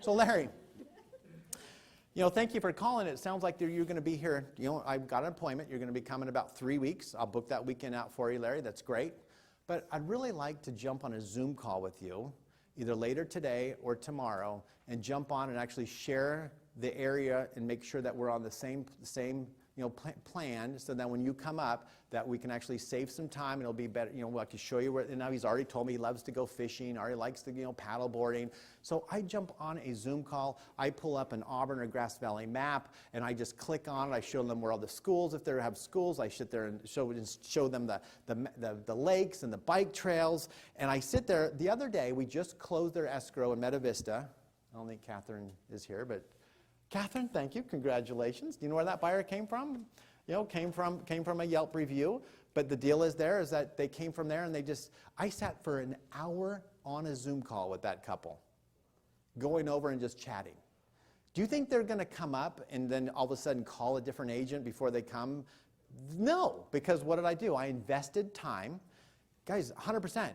So, Larry, thank you for calling. It sounds like you're going to be here. I've got an appointment. You're going to be coming about 3 weeks. I'll book that weekend out for you, Larry. That's great. But I'd really like to jump on a Zoom call with you, either later today or tomorrow, and jump on and actually share the area and make sure that we're on the same plan, so that when you come up, that we can actually save some time and it'll be better. We'll have to show you where. And now he's already told me he loves to go fishing, already likes to paddle boarding. So I jump on a Zoom call. I pull up an Auburn or Grass Valley map and I just click on it. I show them where all the schools, if they have schools, I sit there and show them the lakes and the bike trails. And I sit there. The other day we just closed their escrow in Meta Vista. I don't think Catherine is here, but Catherine, thank you. Congratulations. Do you know where that buyer came from? Came from a Yelp review. But the deal is that they came from there and I sat for an hour on a Zoom call with that couple, going over and just chatting. Do you think they're going to come up and then all of a sudden call a different agent before they come? No, because what did I do? I invested time. Guys, 100%.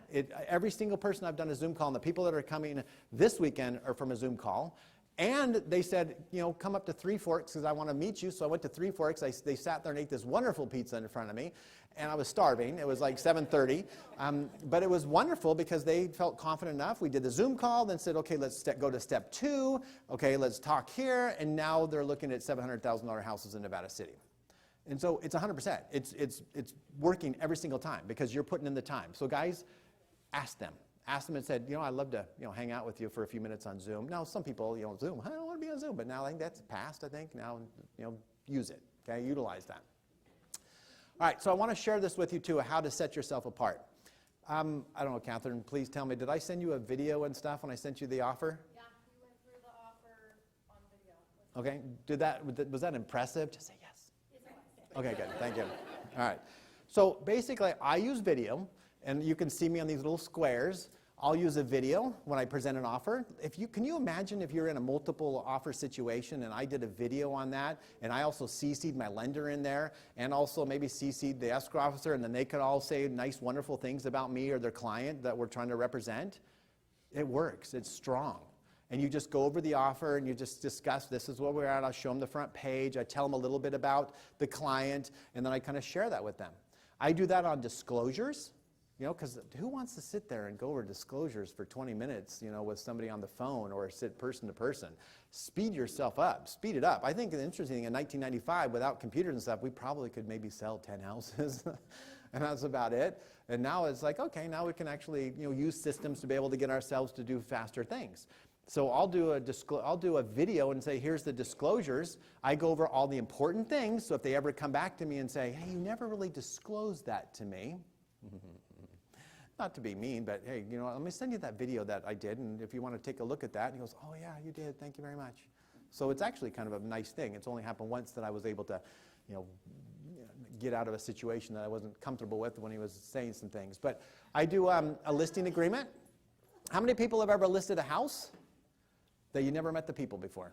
Every single person I've done a Zoom call, and the people that are coming this weekend are from a Zoom call. And they said, come up to Three Forks because I want to meet you. So I went to Three Forks. They sat there and ate this wonderful pizza in front of me. And I was starving. It was like 7:30. But it was wonderful because they felt confident enough. We did the Zoom call, then said, okay, let's go to step 2. Okay, let's talk here. And now they're looking at $700,000 houses in Nevada City. And so it's 100%. It's working every single time because you're putting in the time. So guys, ask them. Asked them and said, I'd love to, hang out with you for a few minutes on Zoom. Now, some people, Zoom, I don't want to be on Zoom, but now I think that's past, I think. Now, use it, okay? Utilize that. All right, so I want to share this with you, too, how to set yourself apart. I don't know, Catherine, please tell me, did I send you a video and stuff when I sent you the offer? Yeah, we went through the offer on video. Okay, was that impressive? Just say yes. Yes, it was. Okay, good, thank you. All right, so basically, I use video, and you can see me on these little squares. I'll use a video when I present an offer. Can you imagine if you're in a multiple offer situation and I did a video on that, and I also CC'd my lender in there, and also maybe CC'd the escrow officer, and then they could all say nice, wonderful things about me or their client that we're trying to represent? It works. It's strong. And you just go over the offer and you just discuss, this is where we're at. I'll show them the front page. I tell them a little bit about the client, and then I kind of share that with them. I do that on disclosures. because who wants to sit there and go over disclosures for 20 minutes, with somebody on the phone or sit person to person? Speed yourself up. Speed it up. I think the interesting thing, in 1995, without computers and stuff, we probably could maybe sell 10 houses. And that's about it. And now it's like, okay, now we can actually use systems to be able to get ourselves to do faster things. So I'll do a video and say, here's the disclosures. I go over all the important things. So if they ever come back to me and say, hey, you never really disclosed that to me. Not to be mean, but hey, let me send you that video that I did, and if you want to take a look at that. And he goes, oh yeah, you did. Thank you very much. So it's actually kind of a nice thing. It's only happened once that I was able to, get out of a situation that I wasn't comfortable with when he was saying some things. But I do a listing agreement. How many people have ever listed a house that you never met the people before?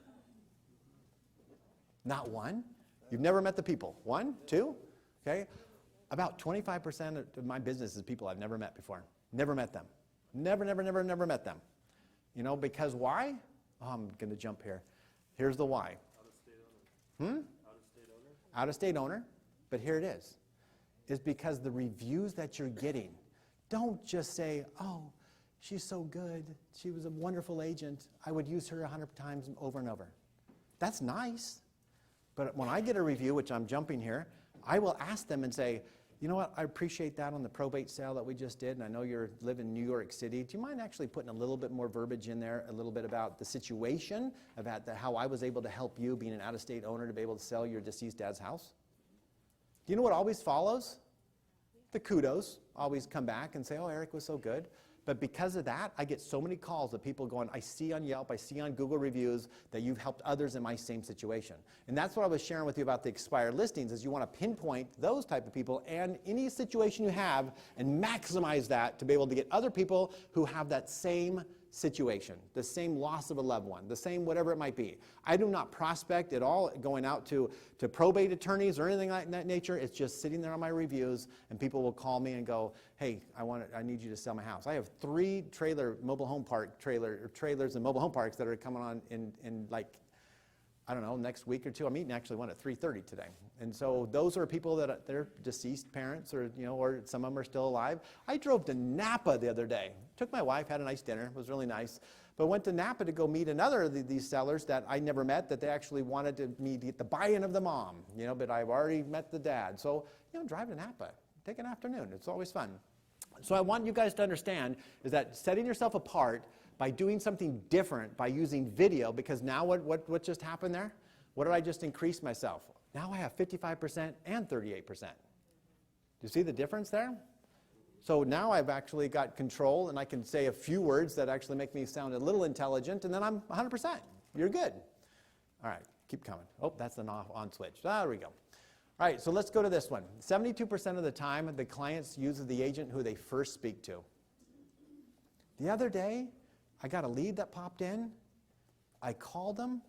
Not one? You've never met the people? One? Two? Okay. About 25% of my business is people I've never met before. Never met them. Never met them. Because why? Oh, I'm going to jump here. Here's the why. Out-of-state owner. Out-of-state owner. Out-of-state owner. But here it is. It's because the reviews that you're getting, don't just say, oh, she's so good. She was a wonderful agent. I would use her 100 times over and over. That's nice. But when I get a review, which I'm jumping here, I will ask them and say, you know what, I appreciate that on the probate sale that we just did, and I know you live in New York City. Do you mind actually putting a little bit more verbiage in there, a little bit about the situation, about how I was able to help you, being an out-of-state owner, to be able to sell your deceased dad's house? Do you know what always follows? The kudos always come back and say, oh, Eric was so good. But because of that, I get so many calls of people going, I see on Yelp, I see on Google reviews that you've helped others in my same situation. And that's what I was sharing with you about the expired listings, is you want to pinpoint those type of people and any situation you have and maximize that to be able to get other people who have that same situation, the same loss of a loved one, the same whatever it might be. I do not prospect at all going out to probate attorneys or anything like that nature. It's just sitting there on my reviews, and people will call me and go, hey, I need you to sell my house. I have 3 trailers and mobile home parks that are coming on in like, I don't know, next week or two. I'm meeting actually one at 3:30 today. And so those are people that they're deceased parents, or or some of them are still alive. I drove to Napa the other day. Took my wife, had a nice dinner. It was really nice. But went to Napa to go meet another of these sellers that I never met, that they actually wanted me to get the buy-in of the mom, but I've already met the dad. So, drive to Napa. Take an afternoon. It's always fun. So I want you guys to understand is that setting yourself apart by doing something different, by using video, because now what just happened there? What did I just increase myself? Now I have 55% and 38%. Do you see the difference there? So now I've actually got control, and I can say a few words that actually make me sound a little intelligent, and then I'm 100%. You're good. All right, keep coming. Oh, that's an on switch. There we go. All right, so let's go to this one. 72% of the time, the clients use the agent who they first speak to. The other day, I got a lead that popped in. I called them.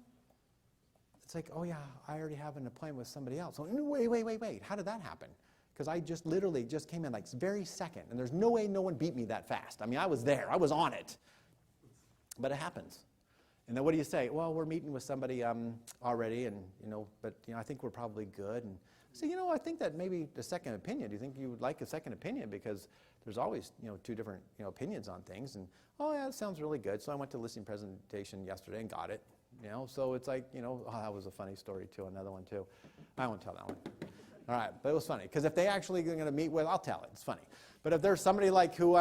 It's like, oh yeah, I already have an appointment with somebody else. Oh, wait. How did that happen? Because I just literally just came in like very second, and there's no way no one beat me that fast. I mean, I was there. I was on it. But it happens. And then what do you say? Well, we're meeting with somebody already, and but I think we're probably good. And I say, I think that maybe a second opinion. Do you think you would like a second opinion? Because there's always 2 different opinions on things. And oh yeah, it sounds really good. So I went to listing presentation yesterday and got it. So it's like oh, that was a funny story too. Another one too. I won't tell that one. All right, but it was funny because if they actually are going to meet with, I'll tell it. It's funny. But if there's somebody like who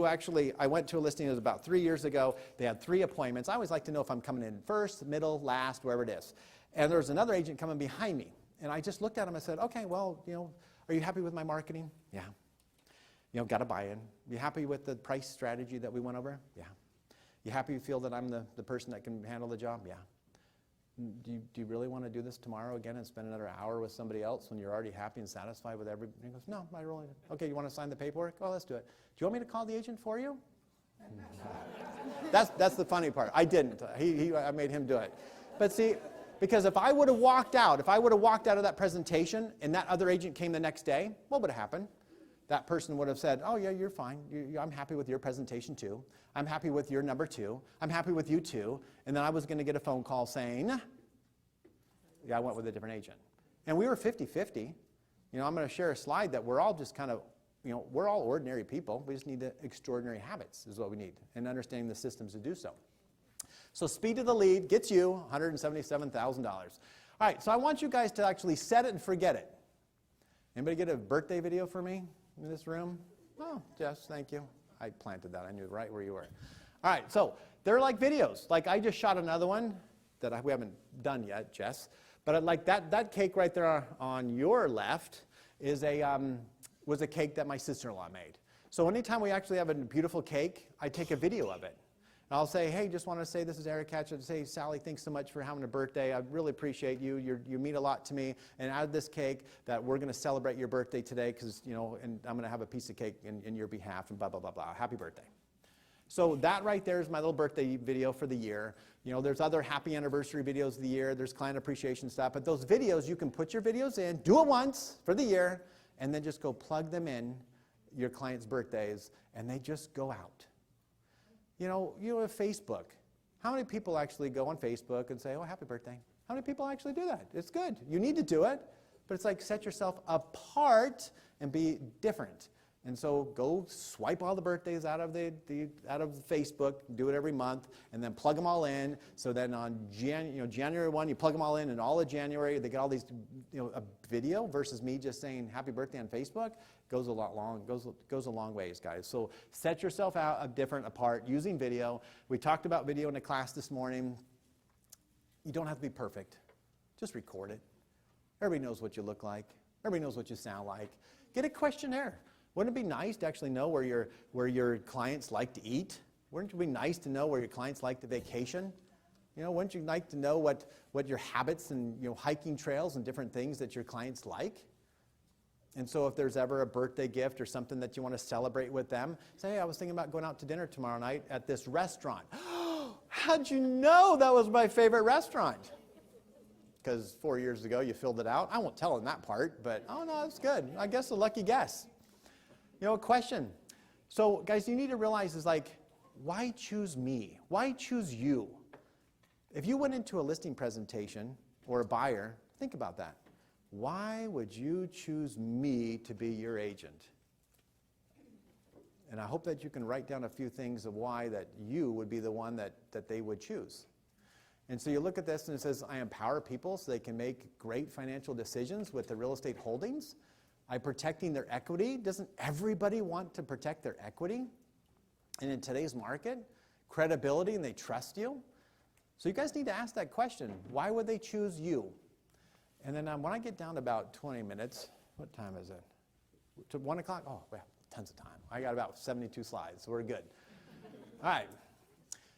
actually, I went to a listing, it was about 3 years ago. They had 3 appointments. I always like to know if I'm coming in first, middle, last, wherever it is. And there was another agent coming behind me. And I just looked at him and said, okay, well, are you happy with my marketing? Yeah. Got to buy in. You happy with the price strategy that we went over? Yeah. You happy you feel that I'm the person that can handle the job? Yeah. Do you really want to do this tomorrow again and spend another hour with somebody else when you're already happy and satisfied with every? He goes, no, I really. Okay, you want to sign the paperwork? Oh, let's do it. Do you want me to call the agent for you? That's the funny part. I didn't. I made him do it. But see, because if I would have walked out of that presentation and that other agent came the next day, what would have happened? That person would have said, oh yeah, you're fine. I'm happy with your presentation too. I'm happy with your number 2. I'm happy with you too. And then I was going to get a phone call saying, yeah, I went with a different agent. And we were 50-50. I'm going to share a slide that we're all just kind of we're all ordinary people. We just need extraordinary habits is what we need, and understanding the systems to do so. So speed to the lead gets you $177,000. All right, so I want you guys to actually set it and forget it. Anybody get a birthday video for me in this room? Oh, Jess, thank you. I planted that. I knew right where you were. All right, so they're like videos. Like I just shot another one that we haven't done yet, Jess. But like that cake right there on your left is was a cake that my sister-in-law made. So anytime we actually have a beautiful cake, I take a video of it. And I'll say, hey, just want to say this is Eric Hatch. I'd say, Sally, thanks so much for having a birthday. I really appreciate you. You mean a lot to me. And out of this cake, that we're going to celebrate your birthday today because, and I'm going to have a piece of cake in your behalf and blah, blah, blah, blah. Happy birthday. So that right there is my little birthday video for the year. There's other happy anniversary videos of the year. There's client appreciation stuff. But those videos, you can put your videos in, do it once for the year, and then just go plug them in your client's birthdays, and they just go out. You have Facebook. How many people actually go on Facebook and say, oh, happy birthday? How many people actually do that? It's good. You need to do it, but it's like set yourself apart and be different. And so go swipe all the birthdays out of out of Facebook, do it every month, and then plug them all in. So then on January 1, you plug them all in, and all of January they get all these, a video versus me just saying happy birthday on Facebook goes a long ways, guys. So set yourself out different apart using video. We talked about video in the class this morning. You don't have to be perfect. Just record it. Everybody knows what you look like. Everybody knows what you sound like. Get a questionnaire. Wouldn't it be nice to actually know where your clients like to eat? Wouldn't it be nice to know where your clients like to vacation? Wouldn't you like to know what your habits and hiking trails and different things that your clients like? And so if there's ever a birthday gift or something that you want to celebrate with them, say, hey, I was thinking about going out to dinner tomorrow night at this restaurant. How'd you know that was my favorite restaurant? Because 4 years ago you filled it out. I won't tell them that part, but oh no, that's good. I guess a lucky guess. A question. So guys, you need to realize is like, why choose me? Why choose you? If you went into a listing presentation or a buyer, think about that. Why would you choose me to be your agent? And I hope that you can write down a few things of why that you would be the one that they would choose. And so you look at this and it says, I empower people so they can make great financial decisions with their real estate holdings. I'm protecting their equity. Doesn't everybody want to protect their equity? And in today's market, credibility, and they trust you. So you guys need to ask that question. Why would they choose you? And then when I get down to about 20 minutes, what time is it? To 1 o'clock? Oh, we have tons of time. I got about 72 slides, so we're good. All right.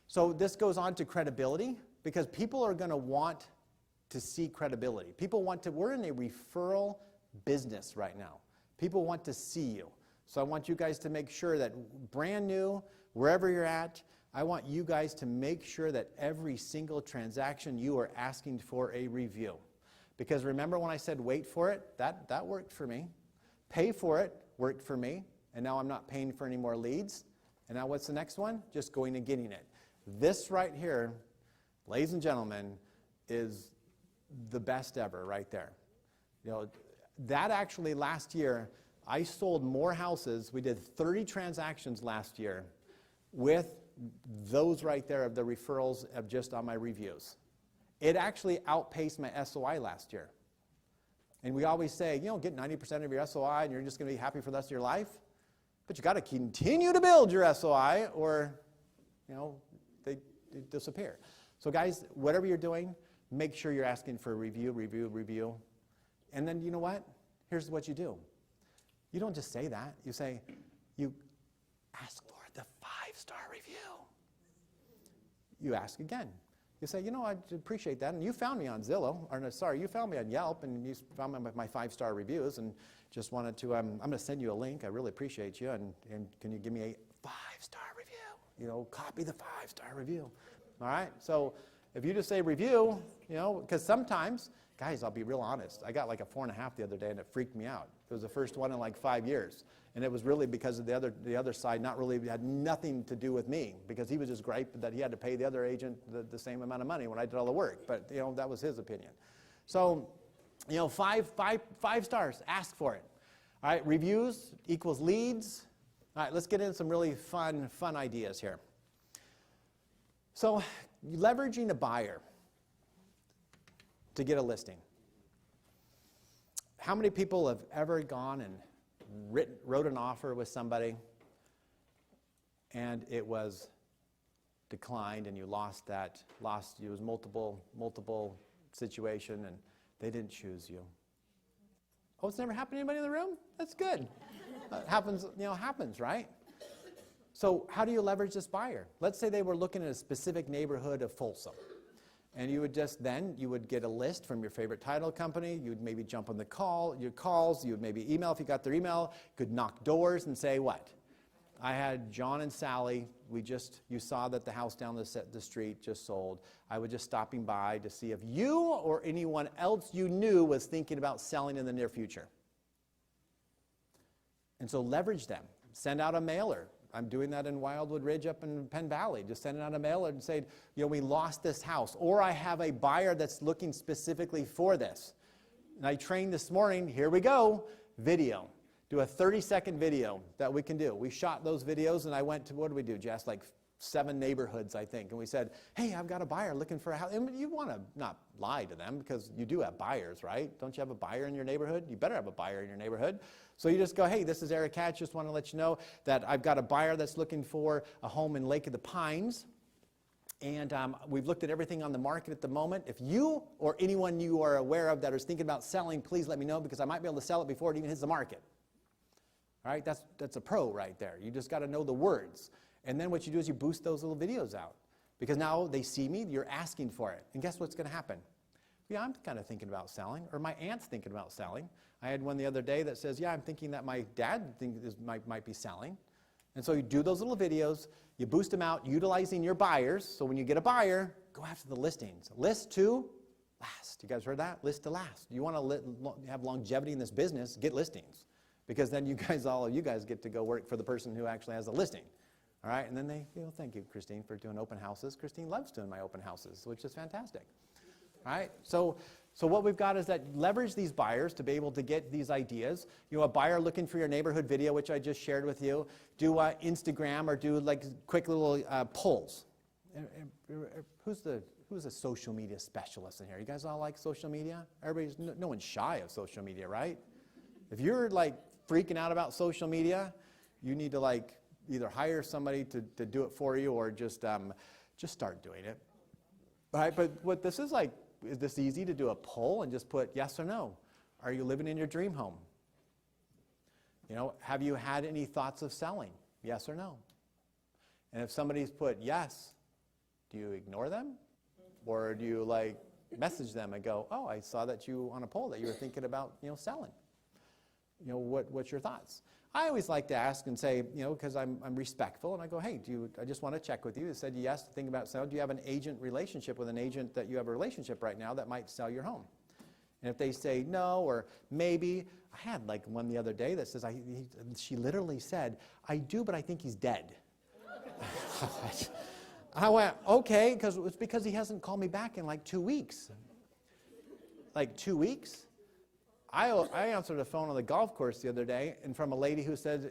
So this goes on to credibility because people are going to want to see credibility. We're in a referral business right now. People want to see you. So I want you guys to make sure that brand new, wherever you're at, I want you guys to make sure that every single transaction you are asking for a review. Because remember when I said wait for it, that worked for me. Pay for it worked for me. And now I'm not paying for any more leads. And now what's the next one? Just going and getting it. This right here, ladies and gentlemen, is the best ever right there. That actually last year, I sold more houses. We did 30 transactions last year with those right there of the referrals of just on my reviews. It actually outpaced my SOI last year. And we always say, get 90% of your SOI and you're just going to be happy for the rest of your life. But you got to continue to build your SOI or, they disappear. So guys, whatever you're doing, make sure you're asking for a review. And then you know what? Here's what you do. You don't just say that. You say, you ask for the 5-star review. You ask again. You say, I appreciate that. And you found me on Zillow, you found me on Yelp, and you found me with my 5-star reviews, and just wanted to, I'm going to send you a link. I really appreciate you, and can you give me a 5-star review? Copy the 5-star review. All right? So if you just say review, because sometimes, guys, I'll be real honest. I got like a 4.5 the other day, and it freaked me out. It was the first one in like 5 years. And it was really because of the other side had nothing to do with me, because he was just gripe that he had to pay the other agent the same amount of money when I did all the work. But, that was his opinion. So, 5 stars, ask for it. All right, reviews equals leads. All right, let's get into some really fun ideas here. So, leveraging a buyer to get a listing. How many people have ever gone and wrote an offer with somebody and it was declined and you lost it was multiple situation and they didn't choose you? Oh, it's never happened to anybody in the room? That's good. Happens, right? So how do you leverage this buyer? Let's say they were looking at a specific neighborhood of Folsom. And you would get a list from your favorite title company. You would maybe jump on your calls. You would maybe email if you got their email. You could knock doors and say, what? I had John and Sally. You saw that the house down the street just sold. I was just stopping by to see if you or anyone else you knew was thinking about selling in the near future. And so leverage them. Send out a mailer. I'm doing that in Wildwood Ridge up in Penn Valley. Just sending out a mailer and saying, we lost this house. Or I have a buyer that's looking specifically for this. And I trained this morning, here we go, video. Do a 30-second video that we can do. We shot those videos and I went to, what did we do, Jess? Like 7 neighborhoods, I think. And we said, hey, I've got a buyer looking for a house. And you want to not lie to them because you do have buyers, right? Don't you have a buyer in your neighborhood? You better have a buyer in your neighborhood. So you just go, hey, this is Eric Hatch. Just want to let you know that I've got a buyer that's looking for a home in Lake of the Pines. And we've looked at everything on the market at the moment. If you or anyone you are aware of that is thinking about selling, please let me know because I might be able to sell it before it even hits the market. All right, that's a pro right there. You just got to know the words. And then what you do is you boost those little videos out. Because now they see me, you're asking for it. And guess what's going to happen? Yeah, I'm kind of thinking about selling, or my aunt's thinking about selling. I had one the other day that says, yeah, I'm thinking that my dad might be selling. And so you do those little videos, you boost them out, utilizing your buyers. So when you get a buyer, go after the listings. List to last. You guys heard that? List to last. You want to have longevity in this business, get listings. Because then all of you guys get to go work for the person who actually has the listing. All right, and then they, thank you, Christine, for doing open houses. Christine loves doing my open houses, which is fantastic. All right, so what we've got is that leverage these buyers to be able to get these ideas. A buyer looking for your neighborhood video, which I just shared with you. Do Instagram or do like quick little polls. Who's a social media specialist in here? You guys all like social media? No one's shy of social media, right? If you're like freaking out about social media, you need to either hire somebody to do it for you or just start doing it. All right, but what this is like, is this easy to do a poll and just put yes or no? Are you living in your dream home? Have you had any thoughts of selling? Yes or no? And if somebody's put yes, do you ignore them? Or do you message them and go, oh, I saw that you on a poll that you were thinking about, selling. What's your thoughts? I always like to ask and say, because I'm respectful, and I go, hey, I just want to check with you. They said yes, think about selling. Do you have an agent relationship with an agent that you have a relationship right now that might sell your home? And if they say no or maybe, I had one the other day that says, she literally said, I do, but I think he's dead. I went, okay, because he hasn't called me back in 2 weeks. 2 weeks? I answered a phone on the golf course the other day, and from a lady who said,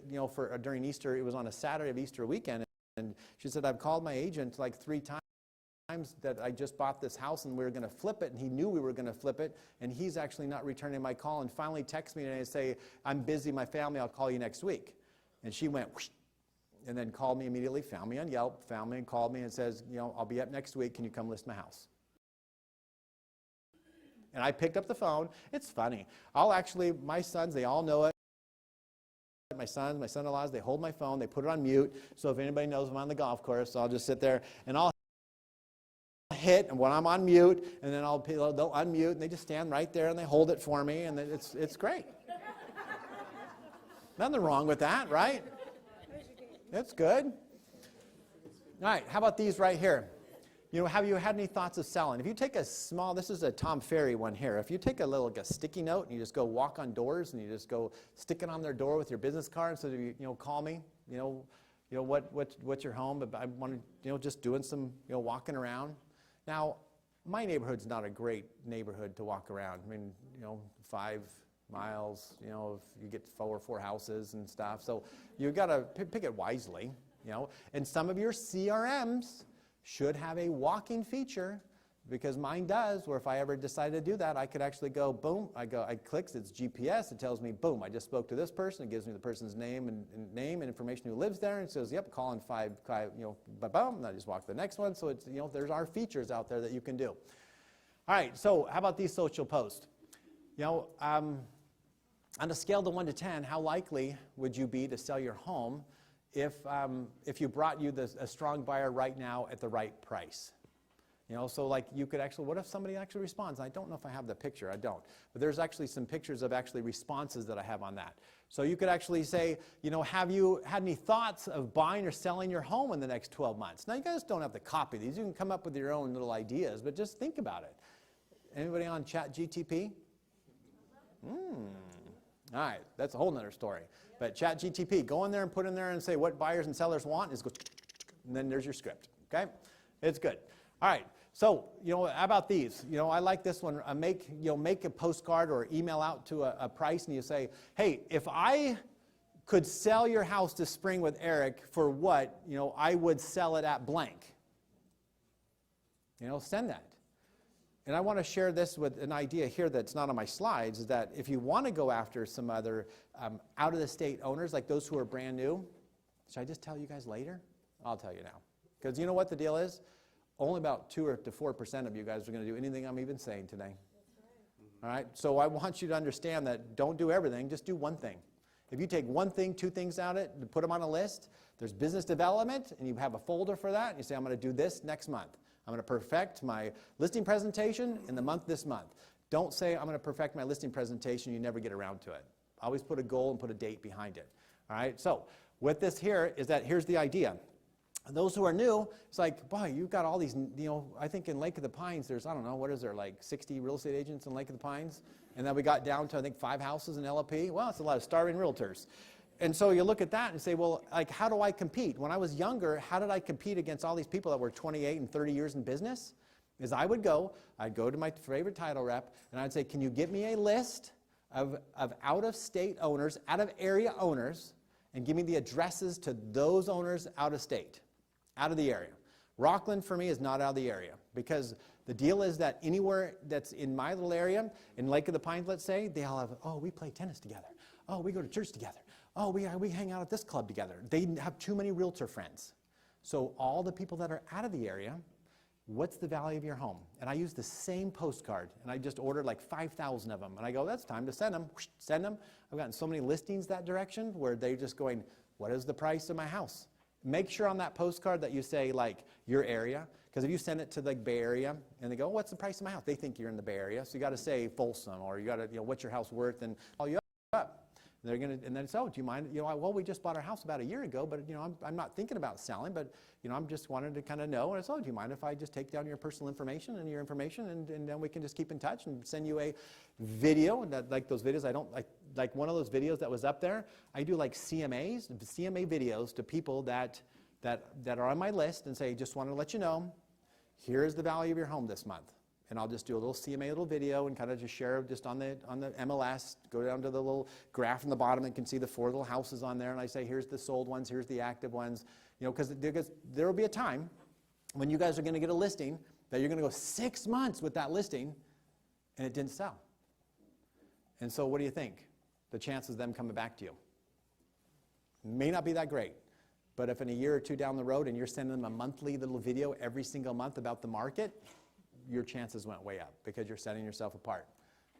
during Easter, it was on a Saturday of Easter weekend, and she said, I've called my agent 3 times that I just bought this house and we were going to flip it, and he knew we were going to flip it, and he's actually not returning my call, and finally texts me and I say, I'm busy, my family, I'll call you next week. And she went, whoosh, and then called me immediately, found me on Yelp, found me and called me and says, I'll be up next week, can you come list my house? And I picked up the phone. It's funny. My sons, they all know it. My sons, my son-in-laws, they hold my phone. They put it on mute. So if anybody knows I'm on the golf course, I'll just sit there and I'll hit, and when I'm on mute, and then they'll unmute, and they just stand right there and they hold it for me, and it's great. Nothing wrong with that, right? It's good. All right, how about these right here? Have you had any thoughts of selling? If you take this is a Tom Ferry one here. If you take a sticky note and you just go walk on doors and you just go stick it on their door with your business card, so you call me, what's your home? But I want to, just doing some, walking around. Now, my neighborhood's not a great neighborhood to walk around. I mean, 5 miles, if you get four houses and stuff. So you got to pick it wisely, And some of your CRMs should have a walking feature, because mine does, where if I ever decide to do that, I could actually go, boom, I clicks, it's GPS, it tells me, boom, I just spoke to this person, it gives me the person's name and information who lives there, and it says, yep, call in five, boom, and I just walk to the next one. So it's, there's our features out there that you can do. All right, so how about these social posts? On a scale of 1 to 10, how likely would you be to sell your home if you brought you a strong buyer right now at the right price? So like you could actually, what if somebody actually responds? I don't know if I have the picture, I don't. But there's actually some pictures of actually responses that I have on that. So you could actually say, have you had any thoughts of buying or selling your home in the next 12 months? Now you guys don't have to copy these, you can come up with your own little ideas, but just think about it. Anybody on ChatGTP? All right, that's a whole nother story. But ChatGTP, go in there and put in there and say what buyers and sellers want, and then there's your script, okay? It's good. All right. So, how about these? I like this one. Make a postcard or email out to a price, and you say, hey, if I could sell your house this spring with Eric for what, I would sell it at blank. Send that. And I want to share this with an idea here that's not on my slides, is that if you want to go after some other out-of-the-state owners, like those who are brand new, should I just tell you guys later? I'll tell you now. Because you know what the deal is? Only about 2 to 4% of you guys are going to do anything I'm even saying today. That's right. All right? So I want you to understand that don't do everything, just do one thing. If you take one thing, 2 things out of it, and put them on a list, there's business development, and you have a folder for that, and you say, I'm going to do this next month. I'm going to perfect my listing presentation in the month this month. Don't say, I'm going to perfect my listing presentation, you never get around to it. Always put a goal and put a date behind it. All right? So with this here is that here's the idea. Those who are new, it's like, boy, you've got all these, I think in Lake of the Pines, there's, I don't know, what is there, like 60 real estate agents in Lake of the Pines? And then we got down to, I think, 5 houses in LP. Well, it's a lot of starving realtors. And so you look at that and say, well, like, how do I compete? When I was younger, how did I compete against all these people that were 28 and 30 years in business? Is I'd go to my favorite title rep, and I'd say, can you get me a list of out-of-state owners, out-of-area owners, and give me the addresses to those owners out of state, out of the area. Rockland for me is not out of the area, because the deal is that anywhere that's in my little area, in Lake of the Pines, let's say, they all have, oh, we play tennis together. Oh, we go to church together. Oh, we hang out at this club together. They have too many realtor friends. So all the people that are out of the area, what's the value of your home? And I use the same postcard, and I just ordered like 5,000 of them. And I go, that's time to send them. Send them. I've gotten so many listings that direction where they're just going, what is the price of my house? Make sure on that postcard that you say, like, your area. Because if you send it to the Bay Area, and they go, what's the price of my house? They think you're in the Bay Area. So you got to say Folsom, or you got to, what's your house worth? And call you up. They're going to, and then it's, oh, do you mind? Well, we just bought our house about a year ago, but I'm not thinking about selling, but I'm just wanted to kind of know. And it's, oh, do you mind if I just take down your personal information and your information, and then we can just keep in touch and send you a video? And that, like those videos, I don't like one of those videos that was up there. I do like CMA videos to people that are on my list and say, just want to let you know, here's the value of your home this month. And I'll just do a little CMA little video and kind of just share just on the MLS, go down to the little graph in the bottom and can see the 4 little houses on there. And I say, here's the sold ones, here's the active ones. Because there will be a time when you guys are going to get a listing that you're going to go 6 months with that listing and it didn't sell. And so what do you think? The chances of them coming back to you may not be that great. But if in a year or 2 down the road and you're sending them a monthly little video every single month about the market, your chances went way up because you're setting yourself apart.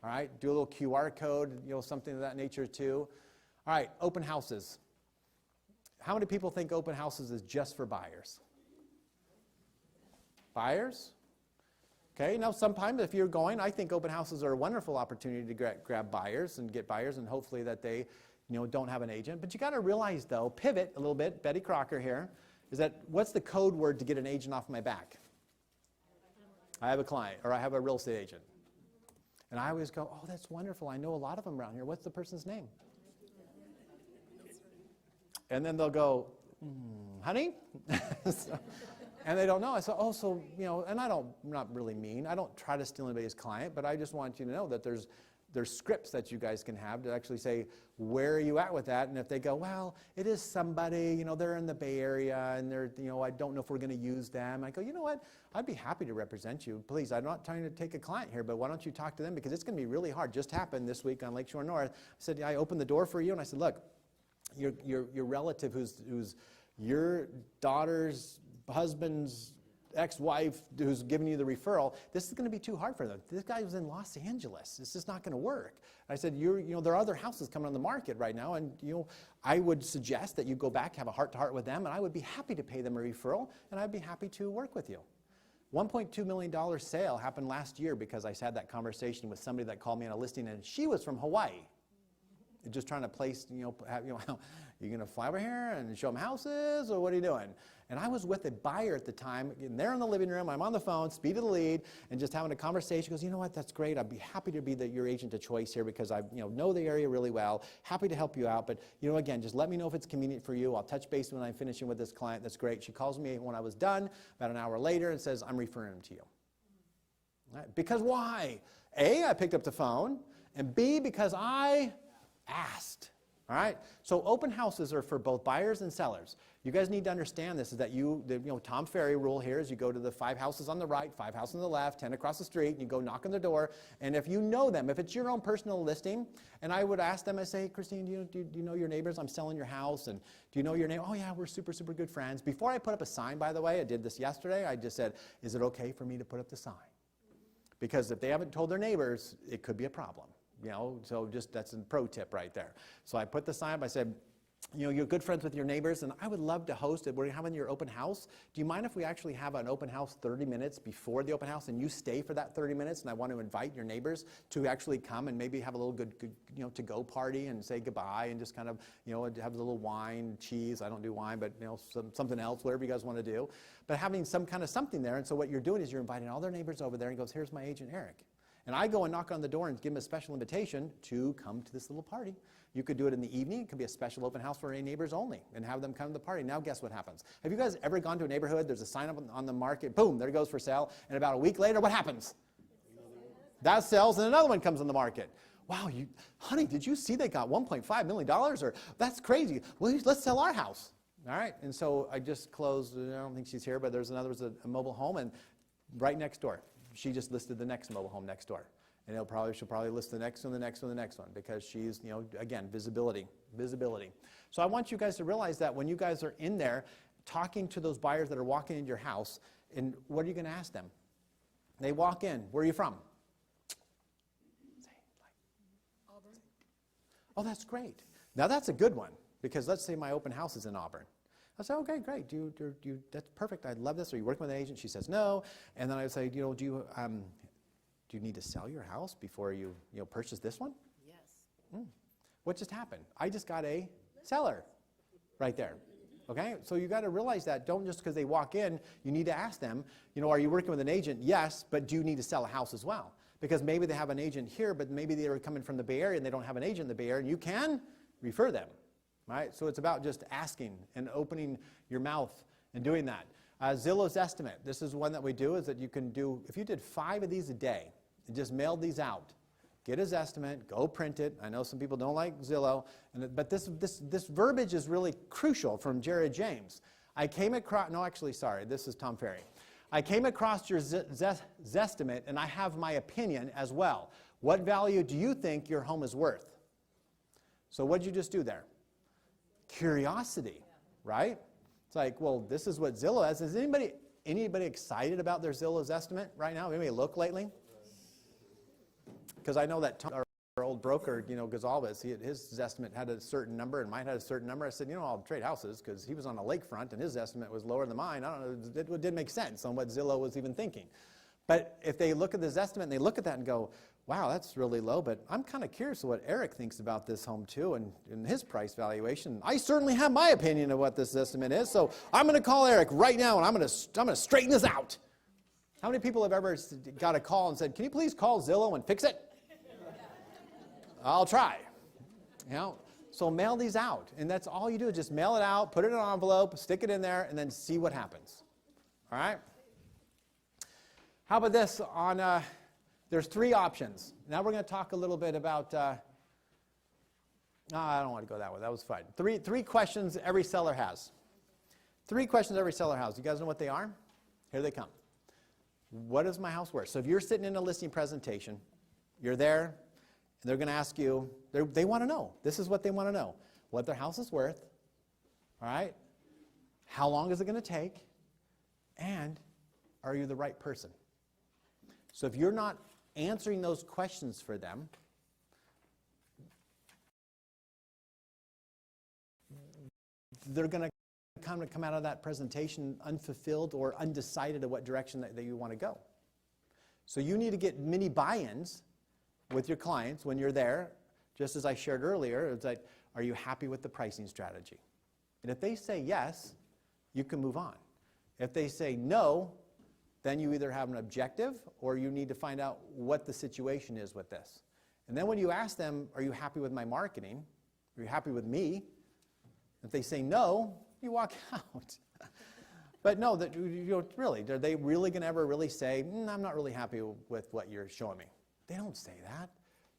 All right, do a little QR code, something of that nature too. All right, open houses. How many people think open houses is just for buyers? Buyers? Okay, now sometimes if you're going, I think open houses are a wonderful opportunity to grab buyers and get buyers, and hopefully that they don't have an agent. But you got to realize though, pivot a little bit, Betty Crocker here, is that what's the code word to get an agent off my back? I have a client, or I have a real estate agent. And I always go, oh, that's wonderful. I know a lot of them around here. What's the person's name? And then they'll go, honey? And they don't know. I say, oh, so, and I'm not really mean. I don't try to steal anybody's client, but I just want you to know that there's there's scripts that you guys can have to actually say, where are you at with that? And if they go, well, it is somebody, they're in the Bay Area, and they're, I don't know if we're going to use them. I go, you know what? I'd be happy to represent you. Please, I'm not trying to take a client here, but why don't you talk to them? Because it's going to be really hard. Just happened this week on Lakeshore North. I said, I opened the door for you, and I said, look, your relative who's your daughter's husband's ex-wife who's giving you the referral, this is going to be too hard for them. This guy was in Los Angeles. This is not going to work. I said, there are other houses coming on the market right now, and I would suggest that you go back, have a heart-to-heart with them, and I would be happy to pay them a referral, and I'd be happy to work with you. $1.2 million sale happened last year because I had that conversation with somebody that called me on a listing, and she was from Hawaii. Just trying to place, you going to fly over here and show them houses, or what are you doing? And I was with a buyer at the time, and they're in the living room, I'm on the phone, speed of the lead, and just having a conversation. He goes, you know what, that's great. I'd be happy to be your agent of choice here because I know the area really well. Happy to help you out, but again, just let me know if it's convenient for you. I'll touch base when I'm finishing with this client. That's great. She calls me when I was done, about an hour later, and says, I'm referring him to you. Right? Because why? A, I picked up the phone, and B, because I asked. All right? So open houses are for both buyers and sellers. You guys need to understand this, is that Tom Ferry rule here is you go to the 5 houses on the right, 5 houses on the left, 10 across the street, and you go knock on the door, and if you know them, if it's your own personal listing, and I would ask them, I say, hey, Christine, do you know your neighbors? I'm selling your house, and do you know your neighbor? Oh yeah, we're super, super good friends. Before I put up a sign, by the way, I did this yesterday, I just said, is it okay for me to put up the sign? Because if they haven't told their neighbors, it could be a problem. So just that's a pro tip right there. So I put the sign up, I said, you're good friends with your neighbors, and I would love to host it. We're having your open house. Do you mind if we actually have an open house 30 minutes before the open house, and you stay for that 30 minutes, and I want to invite your neighbors to actually come and maybe have a little good to-go party and say goodbye and just kind of, have a little wine, cheese. I don't do wine, but, something else, whatever you guys want to do. But having some kind of something there, and so what you're doing is you're inviting all their neighbors over there, and goes, here's my agent, Eric. And I go and knock on the door and give them a special invitation to come to this little party. You could do it in the evening. It could be a special open house for any neighbors only, and have them come to the party. Now guess what happens? Have you guys ever gone to a neighborhood, there's a sign up on the market, boom, there it goes for sale, and about a week later, what happens? That sells, and another one comes on the market. Wow, honey, did you see they got $1.5 million? Or that's crazy. Well, let's sell our house. All right, and so I just closed, I don't think she's here, but there's a mobile home, and right next door. She just listed the next mobile home next door. And she'll probably list the next one, the next one, the next one, because she's, again, visibility. So I want you guys to realize that when you guys are in there talking to those buyers that are walking into your house, and what are you going to ask them? They walk in. Where are you from? Auburn. Oh, that's great. Now that's a good one, because let's say my open house is in Auburn. I say, okay, great. That's perfect. I love this. Are you working with an agent? She says no. And then I would say, do you need to sell your house before you purchase this one? Yes. What just happened? I just got a seller right there. Okay, so you got to realize that. Don't just because they walk in, you need to ask them, are you working with an agent? Yes, but do you need to sell a house as well? Because maybe they have an agent here, but maybe they are coming from the Bay Area and they don't have an agent in the Bay Area, and you can refer them. Right? So it's about just asking and opening your mouth and doing that. Zillow's estimate. This is one that we do, is that you can do, if you did 5 of these a day and just mailed these out, get his estimate, go print it. I know some people don't like Zillow, but this verbiage is really crucial from Jared James. I came across, no, actually, sorry, this is Tom Ferry. I came across your Zestimate, and I have my opinion as well. What value do you think your home is worth? So what did you just do there? Curiosity, right? It's like, well, this is what Zillow has. Is anybody excited about their Zillow's estimate right now? Anybody look lately? Because I know that our old broker, Gonzalez, his estimate had a certain number and mine had a certain number. I said, I'll trade houses, because he was on a lakefront and his estimate was lower than mine. I don't know, it didn't make sense on what Zillow was even thinking. But if they look at this estimate and they look at that and go, wow, that's really low, but I'm kind of curious what Eric thinks about this home too and his price valuation. I certainly have my opinion of what this estimate is, so I'm going to call Eric right now and I'm going to straighten this out. How many people have ever got a call and said, can you please call Zillow and fix it? I'll try. So mail these out, and that's all you do, just mail it out, put it in an envelope, stick it in there, and then see what happens. All right? How about this on there's 3 options. Now we're going to talk a little bit about, I don't want to go that way. That was fine. Three questions every seller has. 3 questions every seller has. You guys know what they are? Here they come. What is my house worth? So if you're sitting in a listing presentation, you're there, and they're going to ask you, they want to know. This is what they want to know. What their house is worth, all right? How long is it going to take? And are you the right person? So if you're not answering those questions for them, they're going to come out of that presentation unfulfilled or undecided of what direction that you want to go. So you need to get many buy-ins with your clients when you're there. Just as I shared earlier, it's like, are you happy with the pricing strategy? And if they say yes, you can move on. If they say no, then you either have an objective or you need to find out what the situation is with this. And then when you ask them, are you happy with my marketing? Are you happy with me? If they say no, you walk out. But no, really, are they really going to ever really say, I'm not really happy with what you're showing me? They don't say that.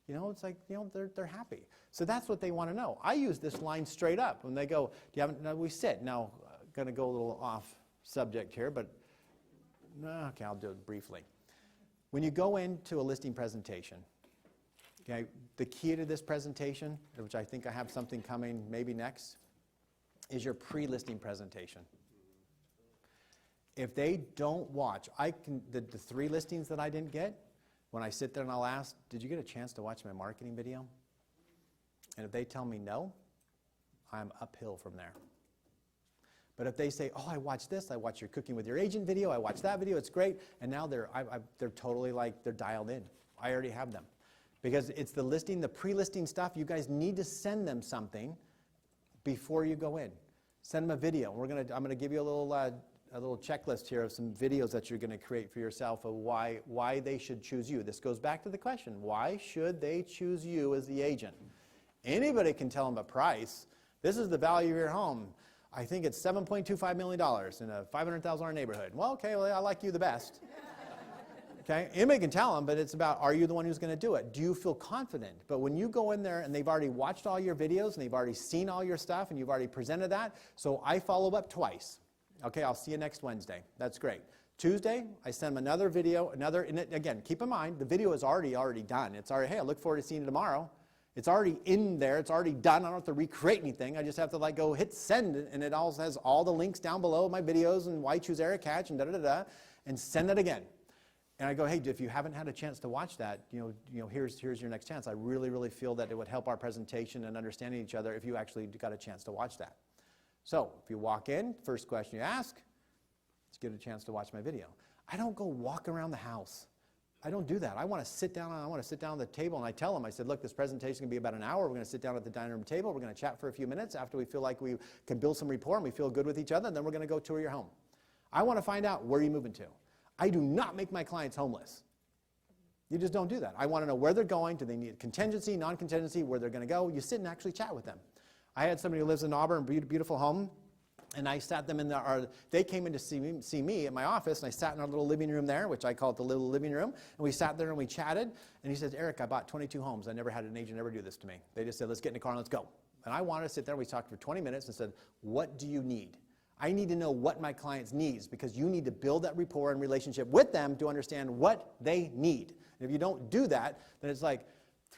It's like, they're happy. So that's what they want to know. I use this line straight up. When they go, do you have, now we sit. Now, going to go a little off subject here, but okay, I'll do it briefly. When you go into a listing presentation, okay, the key to this presentation, which I think I have something coming maybe next, is your pre-listing presentation. If they don't watch, the 3 listings that I didn't get, when I sit there and I'll ask, did you get a chance to watch my marketing video? And if they tell me no, I'm uphill from there. But if they say, oh, I watched this, I watched your Cooking with Your Agent video, I watched that video, it's great, and now they're totally like, they're dialed in. I already have them. Because it's the listing, the pre-listing stuff, you guys need to send them something before you go in. Send them a video. I'm going to give you a little checklist here of some videos that you're going to create for yourself of why they should choose you. This goes back to the question, why should they choose you as the agent? Anybody can tell them a price. This is the value of your home. I think it's $7.25 million in a $500,000 neighborhood. Well, okay, well, I like you the best. Okay, anybody can tell them, but it's about, are you the one who's going to do it? Do you feel confident? But when you go in there and they've already watched all your videos and they've already seen all your stuff and you've already presented that, so I follow up twice. Okay, I'll see you next Wednesday. That's great. Tuesday, I send them another video, and again, keep in mind, the video is already done. It's already, hey, I look forward to seeing you tomorrow. It's already in there. It's already done. I don't have to recreate anything. I just have to go hit send, and it all has all the links down below my videos and why choose Eric Hatch and da-da-da-da, and send it again. And I go, hey, if you haven't had a chance to watch that, here's your next chance. I really feel that it would help our presentation and understanding each other if you actually got a chance to watch that. So if you walk in, first question you ask, let's get a chance to watch my video. I don't go walk around the house. I don't do that. I want to sit down at the table, and I tell them, I said, look, this presentation is going to be about an hour. We're going to sit down at the dining room table. We're going to chat for a few minutes after we feel like we can build some rapport and we feel good with each other, and then we're going to go tour your home. I want to find out where you're moving to. I do not make my clients homeless. You just don't do that. I want to know where they're going. Do they need contingency, non-contingency, where they're going to go? You sit and actually chat with them. I had somebody who lives in Auburn, beautiful home, and I sat them in they came in to see me at my office, and I sat in our little living room there, which I call it the little living room, and we sat there and we chatted, and he says, Eric, I bought 22 homes. I never had an agent ever do this to me. They just said, let's get in the car and let's go. And I wanted to sit there, and we talked for 20 minutes and said, what do you need? I need to know what my clients needs, because you need to build that rapport and relationship with them to understand what they need. And if you don't do that, then it's like,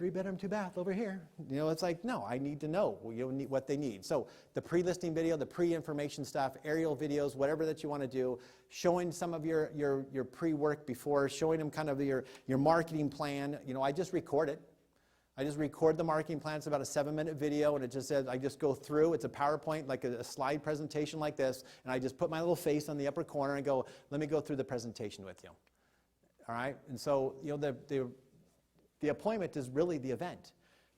3-bedroom, 2-bath over here. It's like, no, I need to know what they need. So the pre-listing video, the pre-information stuff, aerial videos, whatever that you want to do, showing some of your pre-work before, showing them kind of your marketing plan. I just record it. I just record the marketing plan. It's about a 7-minute video, and it just says, I just go through. It's a PowerPoint, like a slide presentation like this, and I just put my little face on the upper corner and go, let me go through the presentation with you. All right? And so, the appointment is really the event.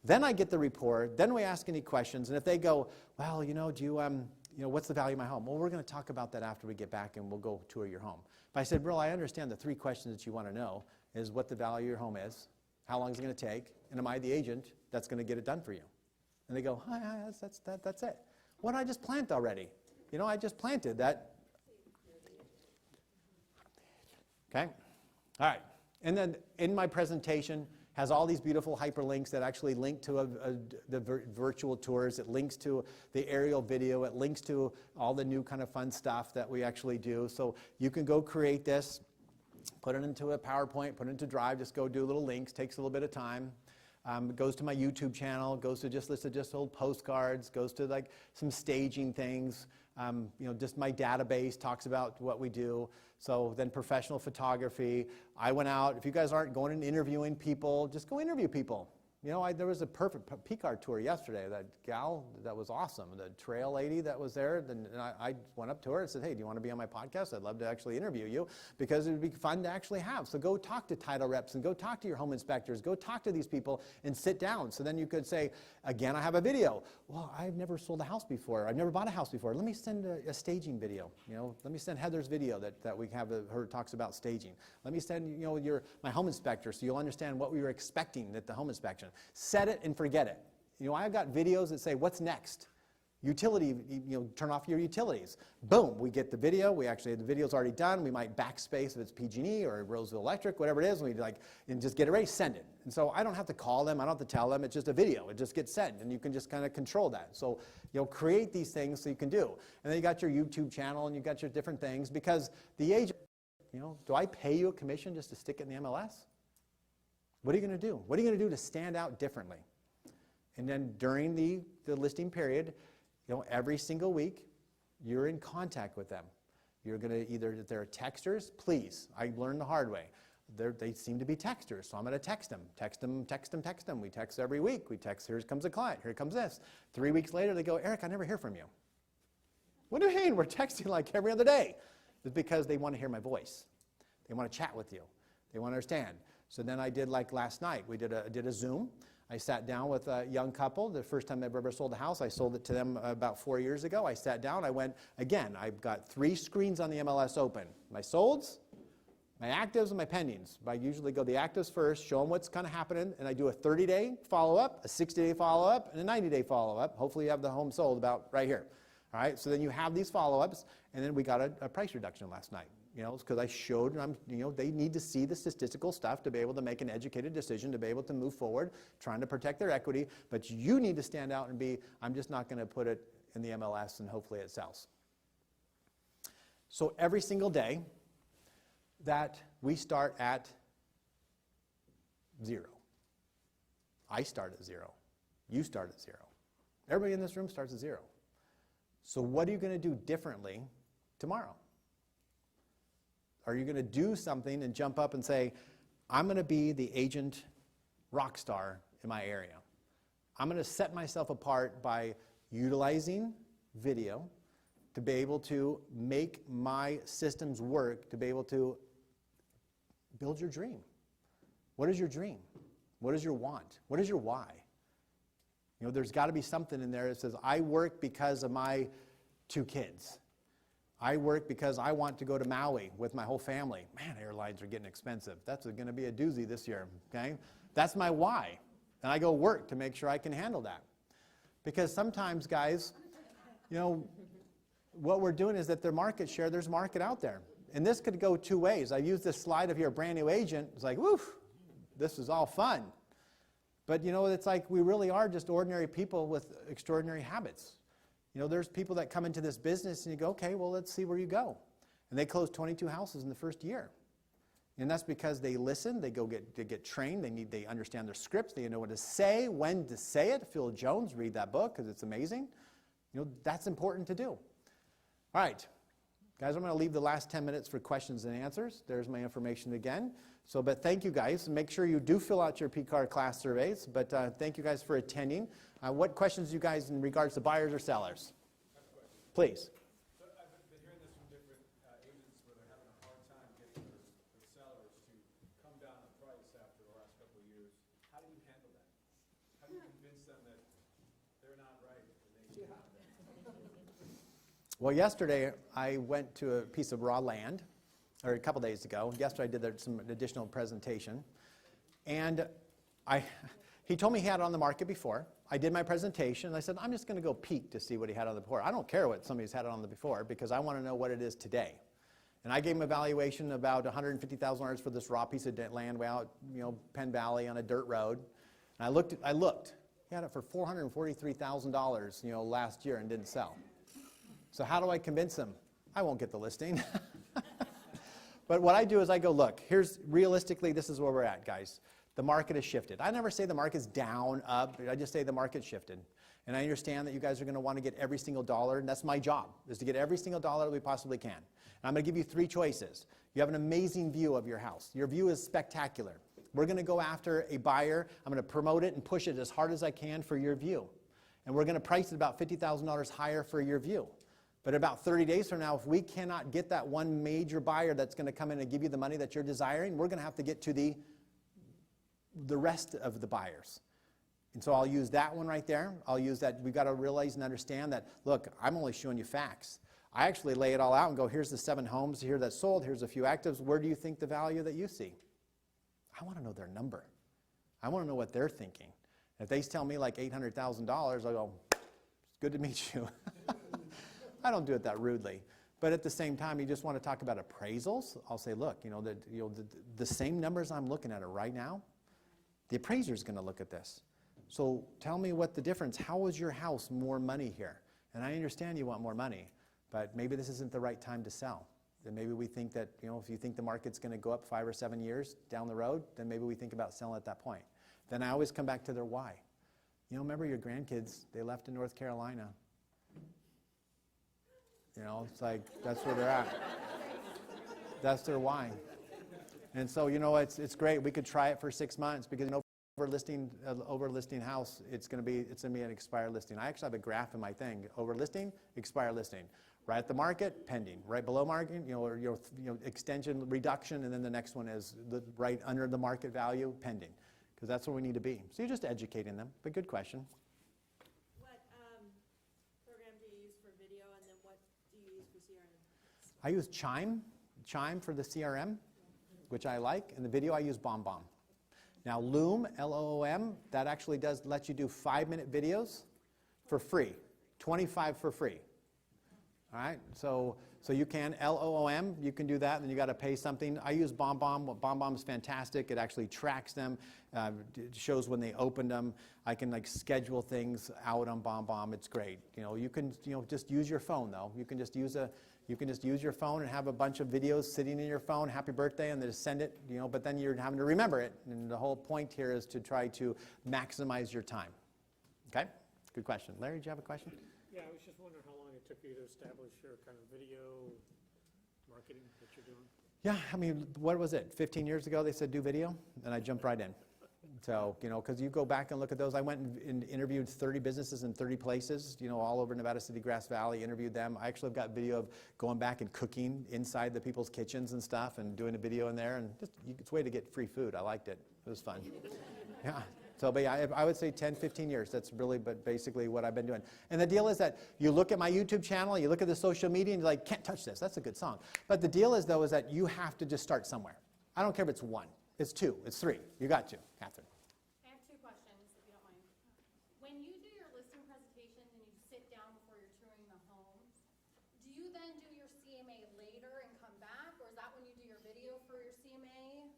Then I get the report. Then we ask any questions. And if they go, well, do you, what's the value of my home? Well, we're going to talk about that after we get back, and we'll go tour your home. But I said, bro, I understand the 3 questions that you want to know is what the value of your home is, how long is it going to take, and am I the agent that's going to get it done for you? And they go, hi, that's it. What did I just plant already? I just planted that. Okay. All right. And then in my presentation has all these beautiful hyperlinks that actually link to the virtual tours. It links to the aerial video. It links to all the new kind of fun stuff that we actually do. So you can go create this, put it into a PowerPoint, put it into Drive, just go do little links, takes a little bit of time. It goes to my YouTube channel, goes to just list of just old postcards, goes to like some staging things. Just my database talks about what we do. So then professional photography. I went out. If you guys aren't going and interviewing people, just go interview people. There was a perfect PCAR tour yesterday. That gal, that was awesome. The trail lady that was there, and I went up to her and said, hey, do you want to be on my podcast? I'd love to actually interview you because it would be fun to actually have. So go talk to title reps and go talk to your home inspectors. Go talk to these people and sit down. So then you could say, again, I have a video. Well, I've never sold a house before. I've never bought a house before. Let me send a staging video. Let me send Heather's video that we have her talks about staging. Let me send my home inspector so you'll understand what we were expecting at the home inspection. Set it and forget it. I've got videos that say, what's next? Utility, turn off your utilities. Boom, we get the video. The video's already done. We might backspace if it's PG&E or Roseville Electric, whatever it is, and just get it ready, send it. And so I don't have to call them. I don't have to tell them. It's just a video. It just gets sent, and you can just kind of control that. So, create these things so you can do. And then you got your YouTube channel, and you got your different things, because the agent, do I pay you a commission just to stick it in the MLS? What are you going to do? What are you going to do to stand out differently? And then during the listing period, every single week, you're in contact with them. You're going to if they're texters, please. I learned the hard way. They seem to be texters, so I'm going to text them. Text them. We text every week. We text, here comes a client, here comes this. 3 weeks later, they go, Eric, I never hear from you. What do you mean? We're texting like every other day. It's because they want to hear my voice. They want to chat with you. They want to understand. So then I did like last night. We did a Zoom. I sat down with a young couple. The first time I've ever sold a house, I sold it to them about 4 years ago. I sat down. I went, again, I've got 3 screens on the MLS open. My solds, my actives, and my pendings. I usually go the actives first, show them what's kind of happening, and I do a 30-day follow-up, a 60-day follow-up, and a 90-day follow-up. Hopefully you have the home sold about right here. All right, so then you have these follow-ups, and then we got a price reduction last night. Because I showed them, they need to see the statistical stuff to be able to make an educated decision, to be able to move forward, trying to protect their equity. But you need to stand out and be, I'm just not going to put it in the MLS and hopefully it sells. So every single day that we start at 0. I start at 0. You start at 0. Everybody in this room starts at 0. So what are you going to do differently tomorrow? Are you going to do something and jump up and say, I'm going to be the agent rock star in my area? I'm going to set myself apart by utilizing video to be able to make my systems work, to be able to build your dream. What is your dream? What is your want? What is your why? There's got to be something in there that says, I work because of my 2 kids. I work because I want to go to Maui with my whole family. Man, airlines are getting expensive. That's going to be a doozy this year, okay? That's my why. And I go work to make sure I can handle that. Because sometimes, guys, what we're doing is that their market share, there's market out there. And this could go 2 ways. I use this slide of your brand new agent. It's like, woof, this is all fun. But, it's like we really are just ordinary people with extraordinary habits. There's people that come into this business and you go, okay, well, let's see where you go. And they close 22 houses in the first year. And that's because they listen, they get trained, they understand their scripts, they know what to say, when to say it. Phil Jones, read that book because it's amazing. That's important to do. All right, guys, I'm going to leave the last 10 minutes for questions and answers. There's my information again. But thank you guys. Make sure you do fill out your PCAR class surveys. But thank you guys for attending. What questions do you guys in regards to buyers or sellers? Please. So I've been hearing this from different agents where they're having a hard time getting their sellers to come down in price after the last couple of years. How do you handle that? How do you convince them that they're not right and they should have that? Well, yesterday I went to a piece of raw land, or a couple days ago. Yesterday I did some additional presentation. And he told me he had it on the market before. I did my presentation, and I said, I'm just going to go peek to see what he had on the before. I don't care what somebody's had it on the before, because I want to know what it is today. And I gave him a valuation about $150,000 for this raw piece of land way out, Penn Valley on a dirt road. And I looked. He had it for $443,000, last year and didn't sell. So how do I convince him? I won't get the listing. But what I do is I go, look, realistically, this is where we're at, guys. The market has shifted. I never say the market's down, up. I just say the market shifted. And I understand that you guys are going to want to get every single dollar, and that's my job, is to get every single dollar that we possibly can. And I'm going to give you 3 choices. You have an amazing view of your house. Your view is spectacular. We're going to go after a buyer. I'm going to promote it and push it as hard as I can for your view. And we're going to price it about $50,000 higher for your view. But about 30 days from now, if we cannot get that one major buyer that's going to come in and give you the money that you're desiring, we're going to have to get to the rest of the buyers. And so I'll use that one right there. I'll use that. We've got to realize and understand that, look, I'm only showing you facts. I actually lay it all out and go, here's the 7 homes here that sold. Here's a few actives. Where do you think the value that you see? I want to know their number. I want to know what they're thinking. If they tell me like $800,000, I'll go, it's good to meet you. I don't do it that rudely. But at the same time, you just want to talk about appraisals. I'll say, look, the same numbers I'm looking at it right now, the appraiser's going to look at this. So tell me what the difference. How is your house more money here? And I understand you want more money, but maybe this isn't the right time to sell. Then maybe we think that, if you think the market's going to go up 5 or 7 years down the road, then maybe we think about selling at that point. Then I always come back to their why. Remember your grandkids, they left in North Carolina. It's like, that's where they're at. That's their why. And so, it's great. We could try it for 6 months because, over listing house, it's going to be an expired listing. I actually have a graph in my thing. Over listing, expired listing. Right at the market, pending. Right below market, extension, reduction, and then the next one is right under the market value, pending. Because that's where we need to be. So you're just educating them. But good question. I use Chime for the CRM, which I like. In the video, I use BombBomb. Now, Loom, L-O-O-M, that actually does let you do 5-minute videos for free, 25 for free. All right, so you can, L-O-O-M, you can do that, and then you got to pay something. I use BombBomb. BombBomb is fantastic. It actually tracks them. It shows when they opened them. I can schedule things out on BombBomb. It's great. You can just use your phone though. You can just use your phone and have a bunch of videos sitting in your phone, happy birthday, and then just send it, but then you're having to remember it. And the whole point here is to try to maximize your time. Okay? Good question. Larry, did you have a question? Yeah, I was just wondering how long it took you to establish your kind of video marketing that you're doing. Yeah, what was it? 15 years ago they said do video, and I jumped right in. So, because you go back and look at those. I went and interviewed 30 businesses in 30 places, all over Nevada City, Grass Valley, interviewed them. I actually have got video of going back and cooking inside the people's kitchens and stuff and doing a video in there. And it's a way to get free food. I liked it. It was fun. Yeah. So, but yeah, I would say 10, 15 years. That's really, but basically what I've been doing. And the deal is that you look at my YouTube channel, you look at the social media, and you're like, can't touch this. That's a good song. But the deal is, though, is that you have to just start somewhere. I don't care if it's 1, it's 2, it's 3. You got to, Catherine. I have 2 questions, if you don't mind. When you do your listing presentation and you sit down before you're touring the homes, do you then do your CMA later and come back, or is that when you do your video for your CMA?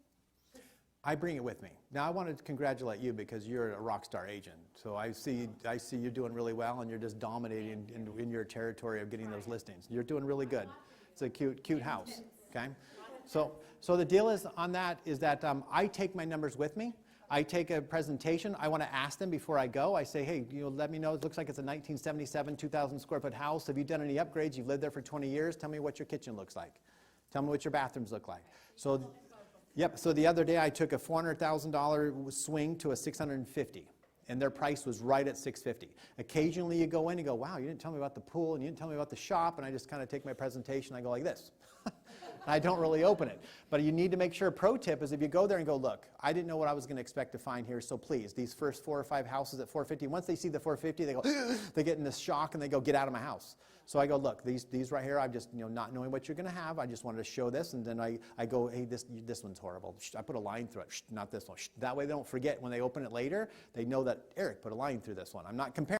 I bring it with me. Now, I want to congratulate you because you're a rock star agent. So I see you're doing really well, and you're just dominating in your territory of getting those listings. You're doing really good. It's a cute house. Okay. So the deal is on that is that I take my numbers with me. I take a presentation. I want to ask them before I go. I say, hey, let me know. It looks like it's a 1977, 2,000 square foot house. Have you done any upgrades? You've lived there for 20 years. Tell me what your kitchen looks like. Tell me what your bathrooms look like. So. Yep, so the other day I took a $400,000 swing to a $650,000, and their price was right at $650,000. Occasionally you go in and go, wow, you didn't tell me about the pool, and you didn't tell me about the shop, and I just kind of take my presentation, I go like this. I don't really open it. But you need to make sure, pro tip is if you go there and go, look, I didn't know what I was going to expect to find here, so please, these first 4 or 5 houses at $450,000, once they see the $450,000, they go, they get in this shock, and they go, get out of my house. So I go, look, these right here, I'm just, not knowing what you're going to have, I just wanted to show this, and then I go, hey, this one's horrible. I put a line through it, not this one. That way they don't forget when they open it later, they know that Eric put a line through this one. I'm not comparing.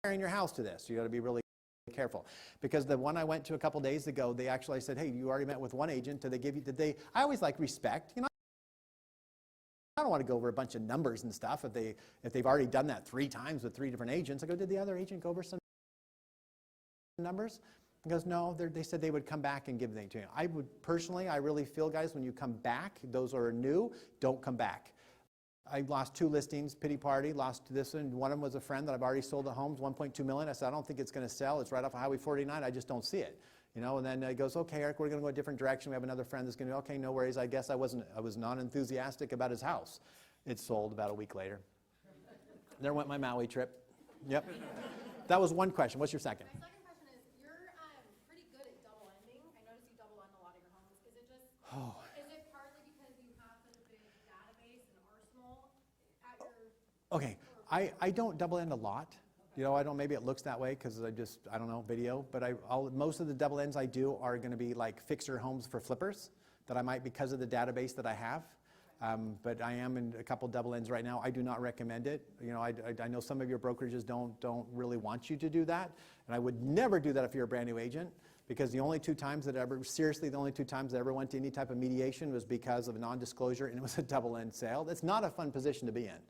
comparing your house to this. You got to be really careful, because the one I went to a couple days ago, they actually said, hey, you already met with one agent. Did they give you, I always like respect, you know. I don't want to go over a bunch of numbers and stuff if they've already done that 3 times with 3 different agents. I go, did the other agent go over some numbers? He goes, no, they said they would come back and give them to you. I would personally, I really feel, guys, when you come back, those are new, don't come back. I lost 2 listings, pity party, lost this one. One of them was a friend that I've already sold the homes, 1.2 million. I said, I don't think it's going to sell. It's right off of Highway 49. I just don't see it. You know, and then he goes, okay, Eric, we're going to go a different direction. We have another friend that's going to go, okay, no worries. I guess I was not enthusiastic about his house. It sold about a week later. There went my Maui trip. Yep. That was one question. What's your second? My second question is, you're pretty good at double ending. I notice you double end a lot of your homes. Is it just, is it partly because you have such a big database and arsenal at your... Okay, I don't double end a lot. You know, I don't, maybe it looks that way because I don't know, video, but most of the double ends I do are going to be like fixer homes for flippers that I might, because of the database that I have. But I am in a couple double ends right now. I do not recommend it. You know, I know some of your brokerages don't really want you to do that, and I would never do that if you're a brand new agent, because the only 2 times that the only 2 times that I ever went to any type of mediation was because of a non-disclosure, and it was a double end sale. That's not a fun position to be in.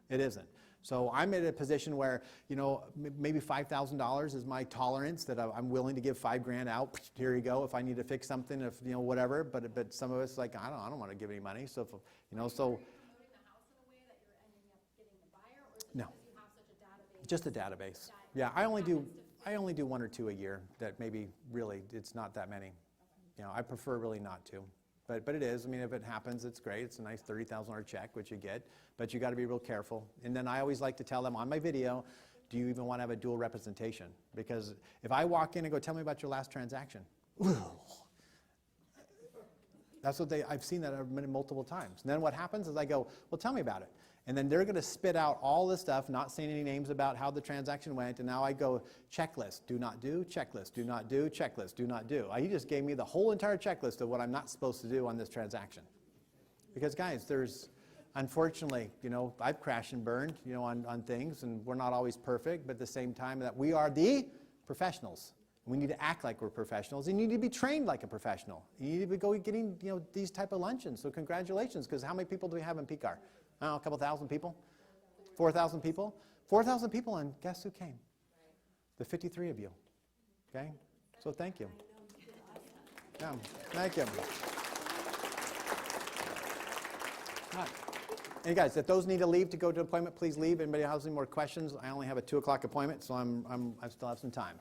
It isn't. So I'm in a position where, you know, maybe $5,000 is my tolerance, that I'm willing to give $5,000 out. Here you go. If I need to fix something, if you know, whatever. But some of us, like, I don't want to give any money. So if, you know, so. Are you promoting the house in a way that you're ending up getting the buyer, or is it because you have such a database? Just a database. Yeah, I only do 1 or 2 a year. That maybe really it's not that many. You know, I prefer really not to. But it is. I mean, if it happens, it's great. It's a nice $30,000 check, which you get. But you got to be real careful. And then I always like to tell them on my video, do you even want to have a dual representation? Because if I walk in and go, tell me about your last transaction. That's what I've seen that multiple times. And then what happens is I go, well, tell me about it. And then they're going to spit out all this stuff, not saying any names about how the transaction went. And now I go, checklist, do not do, checklist, do not do, checklist, do not do. He just gave me the whole entire checklist of what I'm not supposed to do on this transaction. Because, guys, unfortunately, you know, I've crashed and burned, you know, on things, and we're not always perfect, but at the same time that we are the professionals. We need to act like we're professionals, and you need to be trained like a professional. You need to go getting, you know, these type of luncheons. So congratulations, because how many people do we have in PCAR? I don't know, a couple thousand people? 4,000 people? 4,000 people, and guess who came? The 53 of you. Okay? So thank you. Yeah, thank you. All right. And guys, if those need to leave to go to an appointment, please leave. Anybody has any more questions? I only have a 2 o'clock appointment, so I still have some time.